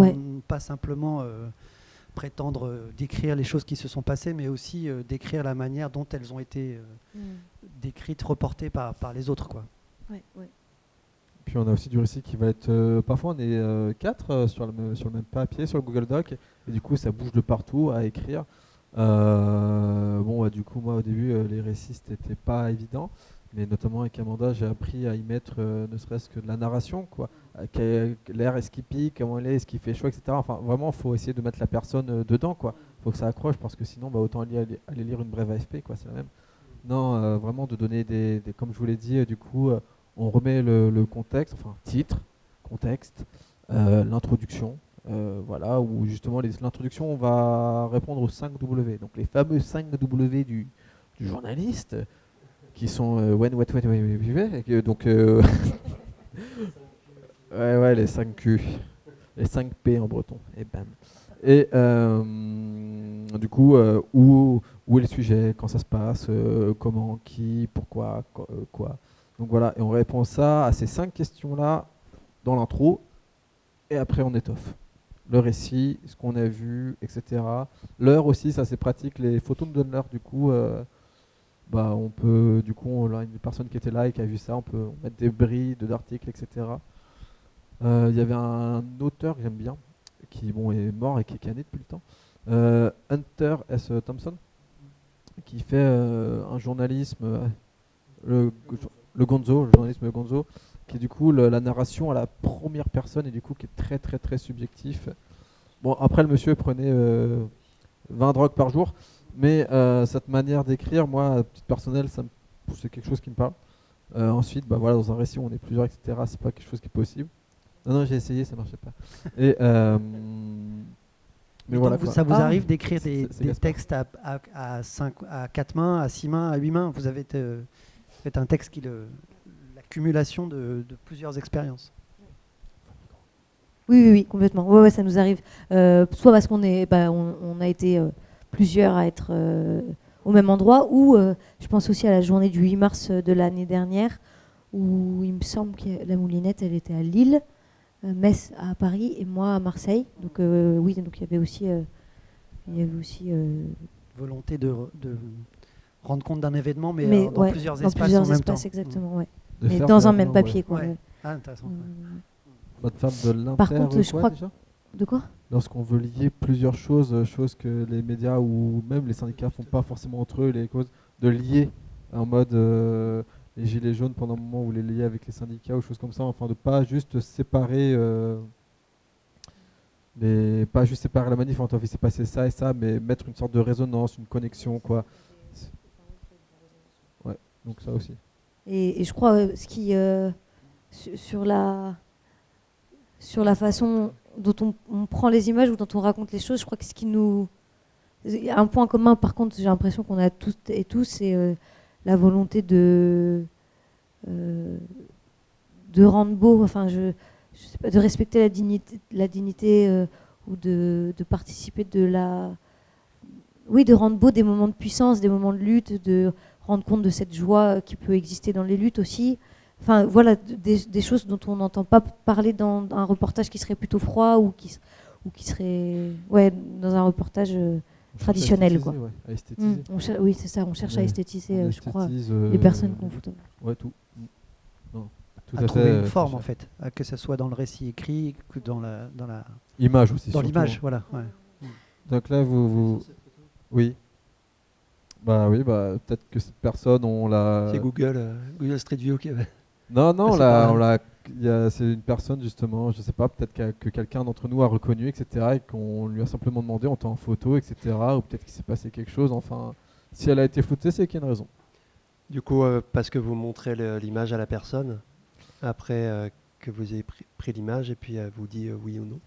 pas simplement prétendre décrire les choses qui se sont passées, mais aussi décrire la manière dont elles ont été décrites, reportées par les autres, quoi. Ouais, ouais. Puis on a aussi du récit qui va être... parfois on est 4 sur le même papier, sur le Google Doc, et du coup ça bouge de partout à écrire. Du coup moi au début les récits c'était pas évident, mais notamment avec Amanda j'ai appris à y mettre ne serait-ce que de la narration, quoi. L'air, est-ce qu'il pique, comment il est-ce qu'il fait chaud, etc. Enfin vraiment il faut essayer de mettre la personne dedans, quoi. Faut que ça accroche, parce que sinon autant aller lire une brève AFP, quoi, c'est la même. Non, vraiment de donner comme je vous l'ai dit, du coup on remet le contexte, enfin titre, contexte, l'introduction, voilà, où justement l'introduction on va répondre aux 5 W, donc les fameux 5 W du journaliste, qui sont donc ouais, les 5 Q, les 5 P en breton, et bam. Et du coup, où est le sujet, quand ça se passe, comment, qui, pourquoi, quoi. Donc voilà, et on répond ça à ces 5 questions-là dans l'intro, et après on étoffe. Le récit, ce qu'on a vu, etc. L'heure aussi, ça c'est pratique, les photos nous donnent l'heure, du coup, on peut, du coup, on a une personne qui était là et qui a vu ça, on peut mettre des bris d'articles, etc. Il y avait un auteur que j'aime bien, qui est mort et qui est cané depuis le temps, Hunter S. Thompson, qui fait un journalisme, le Gonzo, le journalisme Gonzo, qui est du coup la narration à la première personne et du coup qui est très très très subjectif. Bon, après le monsieur prenait 20 drogues par jour, mais cette manière d'écrire, moi, à titre personnel, c'est quelque chose qui me parle. Ensuite, dans un récit où on est plusieurs, etc., c'est pas quelque chose qui est possible. Non, j'ai essayé, ça marchait pas. Et mais voilà, ça vous arrive d'écrire des textes à 4 mains, à 6 mains, à 8 mains. Vous avez fait un texte qui l'accumulation de plusieurs expériences. Oui, complètement. Ouais, ça nous arrive. Soit parce qu'on on a été plusieurs à être au même endroit, ou je pense aussi à la journée du 8 mars de l'année dernière, où il me semble que la Moulinette, elle était à Lille, Metz à Paris et moi à Marseille. Donc oui, donc il y avait aussi volonté de rendre compte d'un événement, mais dans plusieurs espaces en même temps. Exactement, ouais. Mais dans un même papier, quoi. Ouais. Ah, intéressant. Votre femme de l'Inter. Par contre, je crois déjà de quoi ? Lorsqu'on veut lier plusieurs choses que les médias ou même les syndicats font pas forcément entre eux, les causes, de lier en mode les gilets jaunes pendant un moment où les lier avec les syndicats ou choses comme ça, enfin de pas juste séparer pas juste séparer la manif, enfin il s'est passé ça et ça, mais mettre une sorte de résonance, une connexion, quoi. Ouais, donc ça aussi. Et je crois ce qui sur la façon dont on prend les images ou dont on raconte les choses, je crois que ce qui nous... Il y a un point commun, par contre, j'ai l'impression qu'on a toutes et tous, c'est la volonté de rendre beau, enfin, je sais pas, de respecter la dignité ou de participer de rendre beau des moments de puissance, des moments de lutte, de rendre compte de cette joie qui peut exister dans les luttes aussi. Enfin, voilà, des choses dont on n'entend pas parler dans un reportage qui serait plutôt froid ou qui serait dans un reportage traditionnel, quoi. À esthétiser. Oui, c'est ça, on cherche à esthétiser, je crois, les personnes qu'on photographie. Ouais, tout. Non, tout à trouver une forme, en fait, que ce soit dans le récit écrit, que dans la image aussi. Dans l'image, voilà. Ouais. Donc là, vous... Oui. Peut-être que cette personne, on l'a... C'est Google Street View qui avait... Non, c'est une personne justement, je sais pas, peut-être que quelqu'un d'entre nous a reconnu, etc. et qu'on lui a simplement demandé, on t'a en photo, etc. Ou peut-être qu'il s'est passé quelque chose, enfin, si elle a été floutée, c'est qu'il y a une raison. Du coup, parce que vous montrez l'image à la personne, après que vous ayez pris l'image, et puis elle vous dit oui ou non.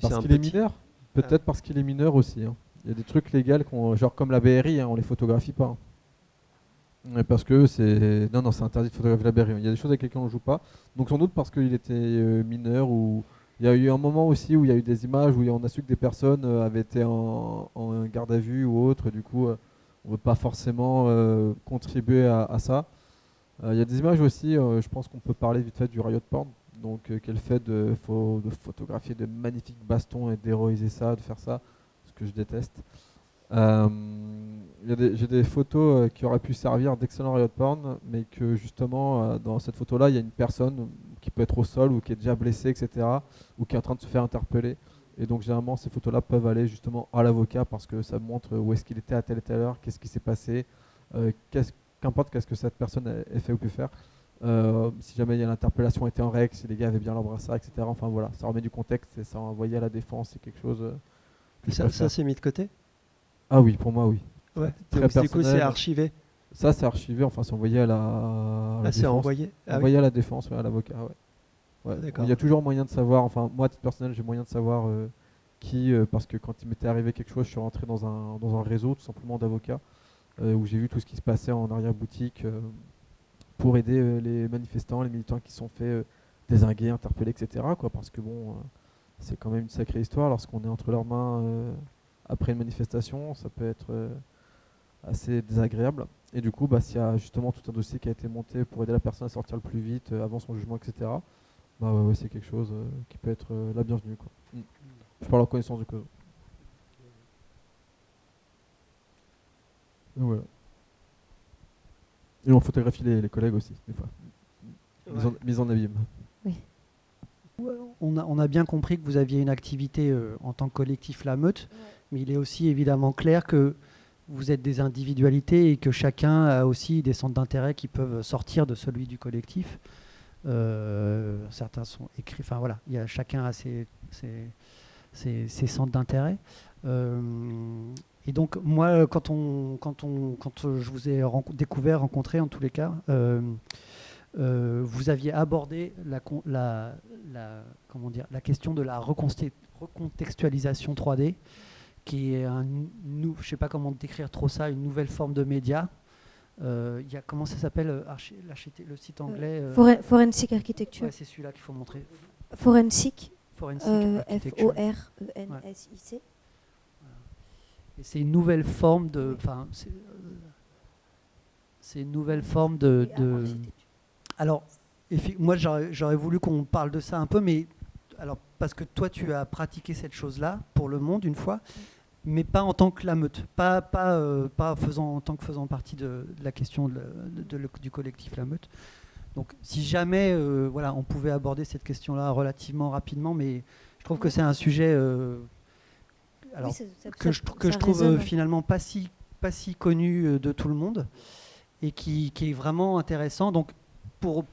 C'est Parce un qu'il est petit- mineur. Peut-être parce qu'il est mineur aussi, hein. Il y a des trucs légaux, genre comme la BRI, hein, on les photographie pas, hein. Mais parce que c'est... Non, non, c'est interdit de photographier la BRI. Il y a des choses avec lesquelles on ne joue pas. Donc sans doute parce qu'il était mineur, ou... Il y a eu un moment aussi où il y a eu des images où on a su que des personnes avaient été en garde à vue ou autre. Du coup, on ne veut pas forcément contribuer à ça. Il y a des images aussi, je pense qu'on peut parler vite fait du riot porn. Donc, qui est le fait de photographier de magnifiques bastons et d'héroïser ça, de faire ça, ce que je déteste. J'ai des photos qui auraient pu servir d'excellents riot porn, mais que justement, dans cette photo-là, il y a une personne qui peut être au sol ou qui est déjà blessée, etc., ou qui est en train de se faire interpeller. Et donc, généralement, ces photos-là peuvent aller justement à l'avocat parce que ça montre où est-ce qu'il était à telle et telle heure, qu'est-ce qui s'est passé, qu'importe qu'est-ce que cette personne ait fait ou pu faire. Si jamais l'interpellation était en règle, si les gars avaient bien leur brassard, etc. Enfin voilà, ça remet du contexte et ça envoyait à la défense, c'est quelque chose que je Ça, préfère. c'est mis de côté. Ah oui, pour moi oui. Ouais. Très Donc, du coup, personnel. c'est archivé. Ça c'est archivé, enfin c'est envoyé à la Ah, c'est défense. envoyé. Ah, oui. Envoyé à la défense, ouais, à l'avocat. Ouais. Ouais. D'accord. Il y a toujours moyen de savoir, enfin moi à titre personnel j'ai moyen de savoir qui, parce que quand il m'était arrivé quelque chose, je suis rentré dans un réseau tout simplement d'avocats où j'ai vu tout ce qui se passait en arrière-boutique pour aider les manifestants, les militants qui se sont fait dézinguer, interpeller, etc. Quoi, parce que bon, c'est quand même une sacrée histoire lorsqu'on est entre leurs mains après une manifestation, ça peut être assez désagréable. Et du coup, s'il y a justement tout un dossier qui a été monté pour aider la personne à sortir le plus vite avant son jugement, etc., ouais, c'est quelque chose qui peut être la bienvenue, quoi. Je parle en connaissance de cause. Et voilà. Et on photographie les collègues aussi, des fois. Mise en abîme. On a bien compris que vous aviez une activité en tant que collectif La Meute, mais il est aussi évidemment clair que vous êtes des individualités et que chacun a aussi des centres d'intérêt qui peuvent sortir de celui du collectif. Certains sont écrits, enfin voilà, chacun a ses centres d'intérêt. Et donc moi, quand je vous ai rencontré en tous les cas, vous aviez abordé la question de la recontextualisation 3D, qui est je ne sais pas comment décrire trop ça, une nouvelle forme de média. Comment ça s'appelle le site anglais Forensic Architecture. Ouais, c'est celui-là qu'il faut montrer. Forensic. Architecture. F-O-R-E-N-S-I-C. Et c'est une nouvelle forme de. C'est une nouvelle forme de. Alors, moi, j'aurais voulu qu'on parle de ça un peu, mais alors parce que toi, tu as pratiqué cette chose-là pour le monde une fois, mais pas en tant que La Meute, pas en tant que faisant partie de la question du collectif La Meute. Donc, si jamais, on pouvait aborder cette question-là relativement rapidement, mais je trouve que c'est un sujet que je trouve finalement pas si connu de tout le monde et qui est vraiment intéressant. Donc, pour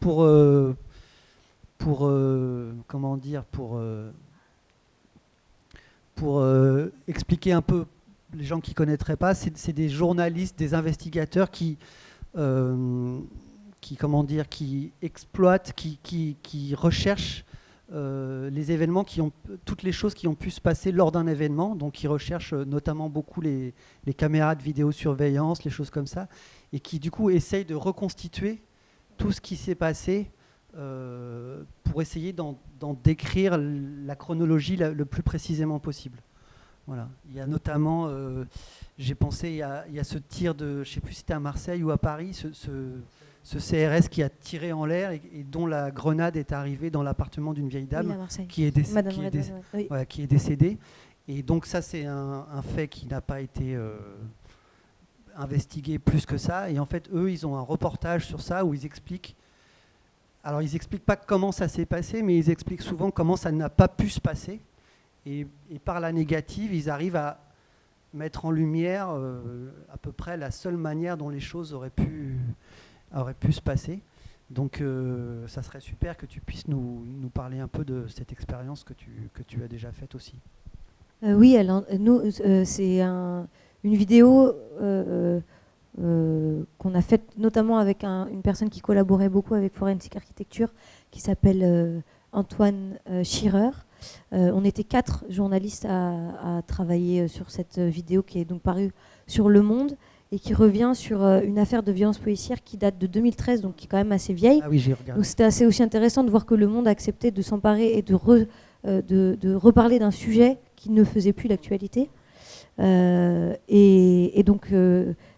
expliquer un peu les gens qui ne connaîtraient pas, c'est des journalistes, des investigateurs qui exploitent, qui recherchent les événements, toutes les choses qui ont pu se passer lors d'un événement. Donc ils recherchent notamment beaucoup les caméras de vidéosurveillance, les choses comme ça, et qui du coup essayent de reconstituer tout ce qui s'est passé pour essayer d'en décrire la chronologie le plus précisément possible. Voilà. Il y a notamment, j'ai pensé, il y a ce tir de, je ne sais plus si c'était à Marseille ou à Paris, ce CRS qui a tiré en l'air et dont la grenade est arrivée dans l'appartement d'une vieille dame qui est décédée. Et donc ça, c'est un fait qui n'a pas été investigué plus que ça. Et en fait, eux, ils ont un reportage sur ça où ils expliquent. Alors, ils n'expliquent pas comment ça s'est passé, mais ils expliquent souvent comment ça n'a pas pu se passer. Et par la négative, ils arrivent à mettre en lumière à peu près la seule manière dont les choses auraient pu se passer. Donc, ça serait super que tu puisses nous parler un peu de cette expérience que tu as déjà faite aussi. Oui, alors, nous, c'est une vidéo qu'on a faite notamment avec une personne qui collaborait beaucoup avec Forensic Architecture, qui s'appelle Antoine Schirer. On était 4 journalistes à travailler sur cette vidéo qui est donc parue sur Le Monde et qui revient sur une affaire de violence policière qui date de 2013, donc qui est quand même assez vieille. Ah oui, j'ai regardé. Donc c'était assez aussi intéressant de voir que Le Monde a accepté de s'emparer et de reparler d'un sujet qui ne faisait plus l'actualité. Et donc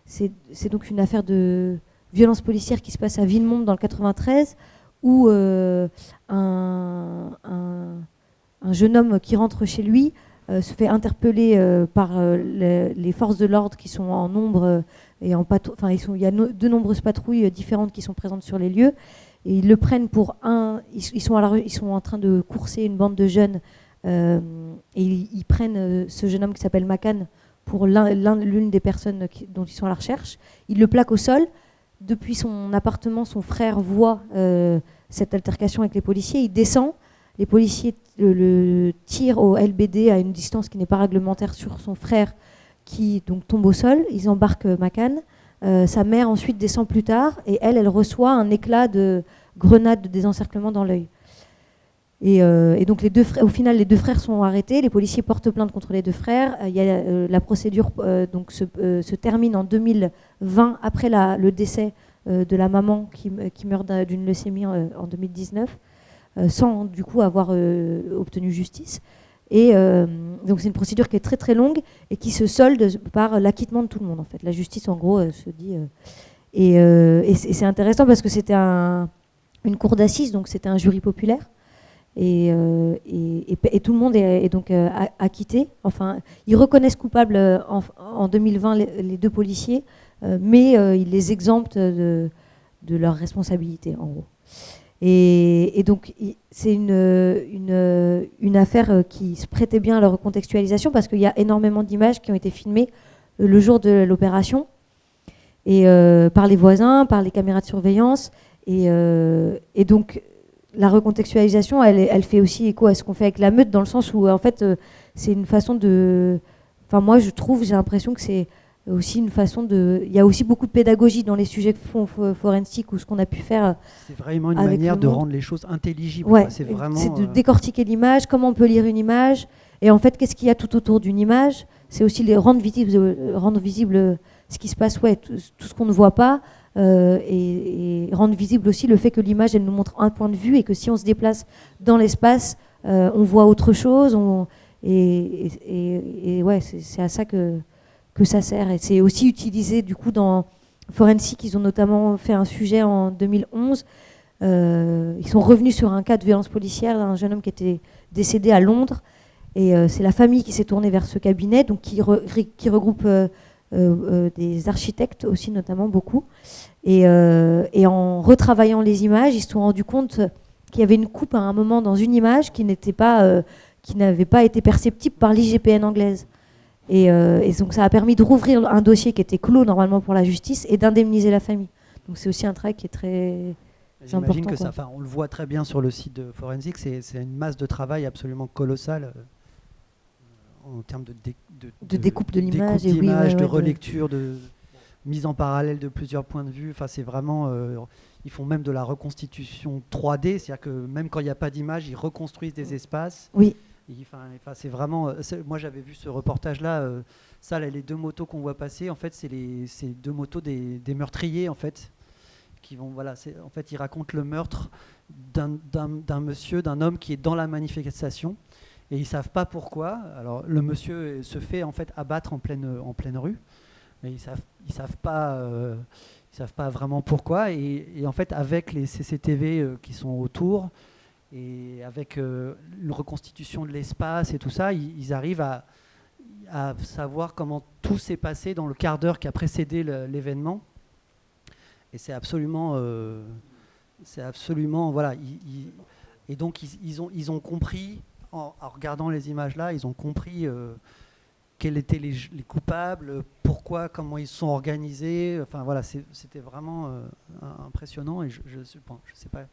c'est donc une affaire de violence policière qui se passe à Villemomble dans le 93, où un jeune homme qui rentre chez lui se fait interpeller par les forces de l'ordre qui sont en nombre et en enfin il y a de nombreuses patrouilles différentes qui sont présentes sur les lieux, et ils le prennent pour ils sont en train de courser une bande de jeunes et ils prennent ce jeune homme qui s'appelle Makan pour l'une des personnes dont ils sont à la recherche. Ils le plaquent au sol. Depuis son appartement, son frère voit cette altercation avec les policiers. Il descend. Les policiers le tirent au LBD à une distance qui n'est pas réglementaire sur son frère, qui donc tombe au sol. Ils embarquent Makan. Sa mère ensuite descend plus tard et elle reçoit un éclat de grenade de désencerclement dans l'œil. Et donc au final, les 2 frères sont arrêtés. Les policiers portent plainte contre les 2 frères. La procédure donc se termine en 2020 après le décès de la maman qui meurt d'une leucémie en 2019, sans du coup avoir obtenu justice. Et donc c'est une procédure qui est très très longue et qui se solde par l'acquittement de tout le monde en fait. La justice en gros se dit et c'est intéressant parce que c'était une cour d'assises, donc c'était un jury populaire. Et tout le monde est donc acquitté. Enfin, ils reconnaissent coupables en 2020 les 2 policiers, mais ils les exemptent de leur responsabilité, en gros. Et donc, c'est une affaire qui se prêtait bien à leur recontextualisation parce qu'il y a énormément d'images qui ont été filmées le jour de l'opération, et par les voisins, par les caméras de surveillance. Et donc, la recontextualisation, elle fait aussi écho à ce qu'on fait avec la meute, dans le sens où, en fait, c'est une façon de... Enfin, moi, j'ai l'impression que c'est aussi une façon de... Il y a aussi beaucoup de pédagogie dans les sujets forensiques, ou ce qu'on a pu faire. C'est vraiment une manière de rendre les choses intelligibles. Ouais, c'est vraiment, c'est de décortiquer l'image, comment on peut lire une image, et en fait, qu'est-ce qu'il y a tout autour d'une image. C'est aussi rendre visible ce qui se passe, tout ce qu'on ne voit pas. Et rendre visible aussi le fait que l'image, elle nous montre un point de vue, et que si on se déplace dans l'espace, on voit autre chose. Et ouais, c'est à ça que ça sert. Et c'est aussi utilisé du coup dans Forensic. Ils ont notamment fait un sujet en 2011. Ils sont revenus sur un cas de violence policière d'un jeune homme qui était décédé à Londres. Et c'est la famille qui s'est tournée vers ce cabinet, donc qui regroupe des architectes aussi, notamment beaucoup. Et en retravaillant les images, ils se sont rendus compte qu'il y avait une coupe à un moment dans une image qui n'avait pas été perceptible par l'IGPN anglaise. Et donc ça a permis de rouvrir un dossier qui était clos normalement pour la justice et d'indemniser la famille. Donc c'est aussi un travail qui est très J'imagine important. que on le voit très bien sur le site de Forensic, c'est une masse de travail absolument colossale en termes de découpe de l'image, de relecture, de mise en parallèle de plusieurs points de vue. Enfin, c'est vraiment... ils font même de la reconstitution 3D, c'est-à-dire que même quand il n'y a pas d'image, ils reconstruisent des espaces. Oui. Enfin, c'est vraiment... moi, j'avais vu ce reportage-là. Ça, là, les 2 motos qu'on voit passer, en fait, c'est 2 motos des meurtriers, en fait, qui vont... Voilà, en fait, ils racontent le meurtre d'un homme qui est dans la manifestation. Et ils ne savent pas pourquoi. Alors, le monsieur se fait en fait abattre en pleine rue. Mais ils savent pas vraiment pourquoi. Et en fait, avec les CCTV qui sont autour, et avec une reconstitution de l'espace et tout ça, ils arrivent à savoir comment tout s'est passé dans le quart d'heure qui a précédé l'événement. Et c'est absolument... voilà. Et donc, ils ont compris... En regardant les images là, ils ont compris quels étaient les coupables, pourquoi, comment ils sont organisés. Enfin voilà, c'était vraiment impressionnant, et je sais pas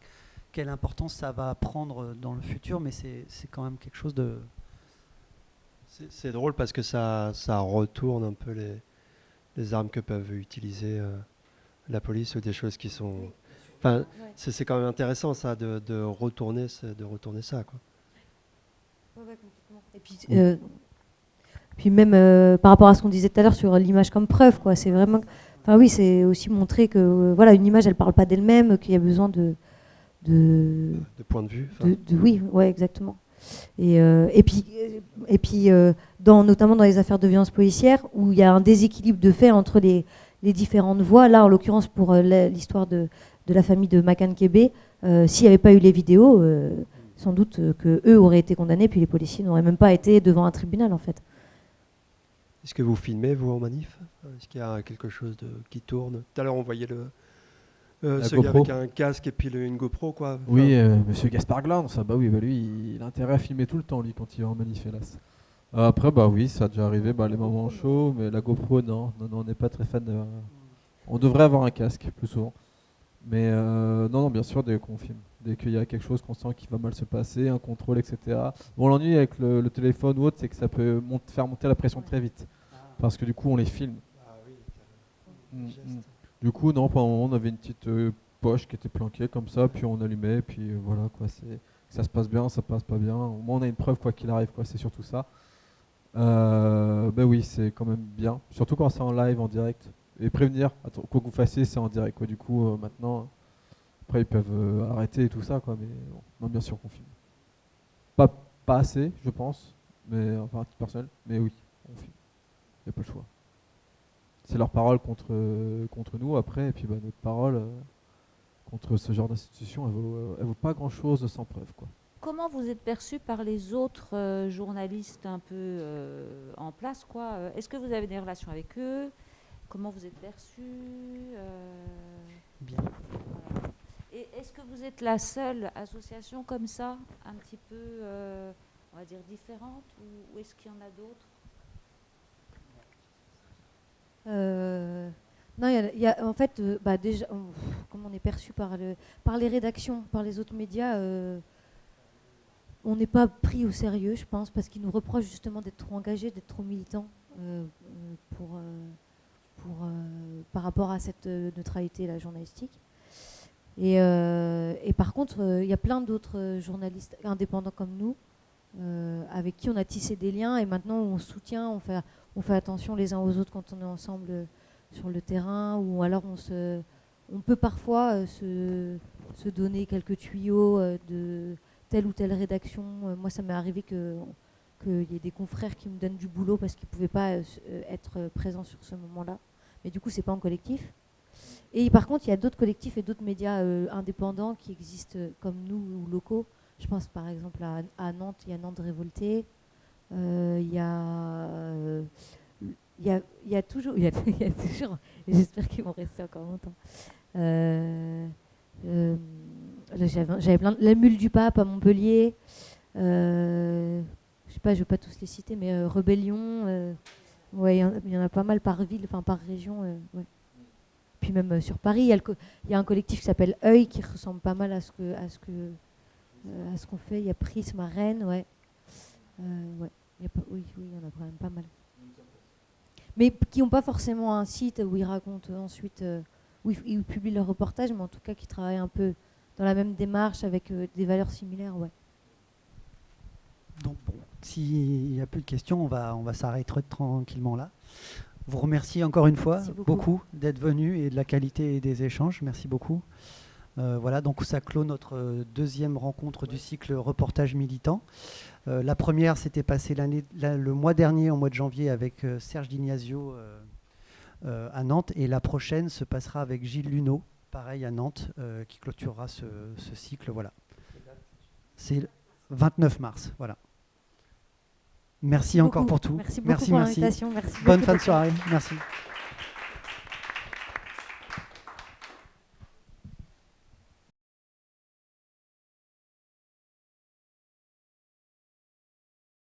quelle importance ça va prendre dans le futur, mais c'est quand même quelque chose de... C'est drôle parce que ça retourne un peu les armes que peuvent utiliser la police ou des choses qui sont... Enfin, c'est quand même intéressant ça de retourner ça, quoi. Et puis même par rapport à ce qu'on disait tout à l'heure sur l'image comme preuve, quoi, c'est vraiment... Enfin oui, c'est aussi montrer que voilà, une image, elle parle pas d'elle-même, qu'il y a besoin de point de vue. Oui, ouais, exactement. Et puis notamment dans les affaires de violence policière, où il y a un déséquilibre de fait entre les différentes voix. Là, en l'occurrence, pour l'histoire de la famille de Makan Kébé, s'il n'y avait pas eu les vidéos, sans doute que eux auraient été condamnés, puis les policiers n'auraient même pas été devant un tribunal, en fait. Est-ce que vous filmez, vous, en manif? Est-ce qu'il y a quelque chose qui tourne? Tout à l'heure, on voyait ce gars avec un casque et puis une GoPro, quoi. Enfin, oui, monsieur Gaspard Gland, ça, bah oui, bah lui, il a intérêt à filmer tout le temps, lui, quand il est en manif, hélas. Après, bah oui, ça a déjà arrivé, les moments chauds, mais la GoPro, non, on n'est pas très fan. On devrait avoir un casque plus souvent. Mais non, bien sûr, dès qu'on filme, dès qu'il y a quelque chose qu'on sent qui va mal se passer, un contrôle, etc. Bon, l'ennui avec le téléphone ou autre, c'est que ça peut faire monter la pression très vite. Parce que du coup, on les filme. Du coup, non, pendant un moment, on avait une petite poche qui était planquée comme ça, puis on allumait, puis voilà, quoi. Ça se passe bien, ça passe pas bien. Au moins, on a une preuve, quoi qu'il arrive, quoi. C'est surtout ça. Ben oui, c'est quand même bien. Surtout quand c'est en live, en direct. Et prévenir, quoi que vous fassiez, c'est en direct, quoi. Du coup, maintenant, après, ils peuvent arrêter et tout ça, quoi. Mais bon, non, bien sûr qu'on filme. Pas assez, je pense, mais enfin, à titre personnel, mais oui, on filme. Il n'y a pas le choix. C'est leur parole contre nous après, et puis notre parole contre ce genre d'institution, elle vaut pas grand-chose sans preuve, quoi. Comment vous êtes perçu par les autres journalistes un peu en place, quoi? Est-ce que vous avez des relations avec eux? Comment vous êtes perçu? Bien. Voilà. Et est-ce que vous êtes la seule association comme ça, un petit peu, on va dire, différente, ou est-ce qu'il y en a d'autres? Non, en fait, déjà, comme on est perçu par les rédactions, par les autres médias, on n'est pas pris au sérieux, je pense, parce qu'ils nous reprochent justement d'être trop engagés, d'être trop militants par rapport à cette neutralité journalistique. Et par contre, il y a plein d'autres journalistes indépendants comme nous, avec qui on a tissé des liens, et maintenant on se soutient, on fait attention les uns aux autres quand on est ensemble sur le terrain, ou alors on peut parfois se donner quelques tuyaux de telle ou telle rédaction. Moi, ça m'est arrivé qu'il y ait des confrères qui me donnent du boulot parce qu'ils ne pouvaient pas être présents sur ce moment-là. Mais du coup, ce n'est pas en collectif. Et par contre, il y a d'autres collectifs et d'autres médias indépendants qui existent comme nous, ou locaux. Je pense par exemple à Nantes, il y a Nantes Révoltée. Il y a toujours, j'espère qu'ils vont rester encore longtemps. J'avais plein la Mule du Pape à Montpellier. Je sais pas, je vais pas tous les citer, mais Rébellion. Ouais, il y en a pas mal par ville, enfin par région. Ouais. Puis même sur Paris, il y a un collectif qui s'appelle Œil qui ressemble pas mal à ce qu'on fait. Il y a Prisme à Rennes, ouais. Ouais. Oui, il y en a quand même pas mal. Mais qui n'ont pas forcément un site où ils racontent ensuite, où ils publient leurs reportages, mais en tout cas qui travaillent un peu dans la même démarche avec des valeurs similaires, ouais. Donc bon, s'il n'y a plus de questions, on va s'arrêter tranquillement là. Vous remercie encore une fois beaucoup d'être venu et de la qualité des échanges. Merci beaucoup. Voilà, donc ça clôt notre deuxième rencontre du cycle reportage militant. La première s'était passée le mois dernier, au mois de janvier, avec Serge Dignazio à Nantes, et la prochaine se passera avec Gilles Luneau, pareil à Nantes, qui clôturera ce cycle. Voilà. C'est le 29 mars. Voilà. Merci encore pour tout. Merci beaucoup pour l'invitation. Bonne fin de soirée. Merci.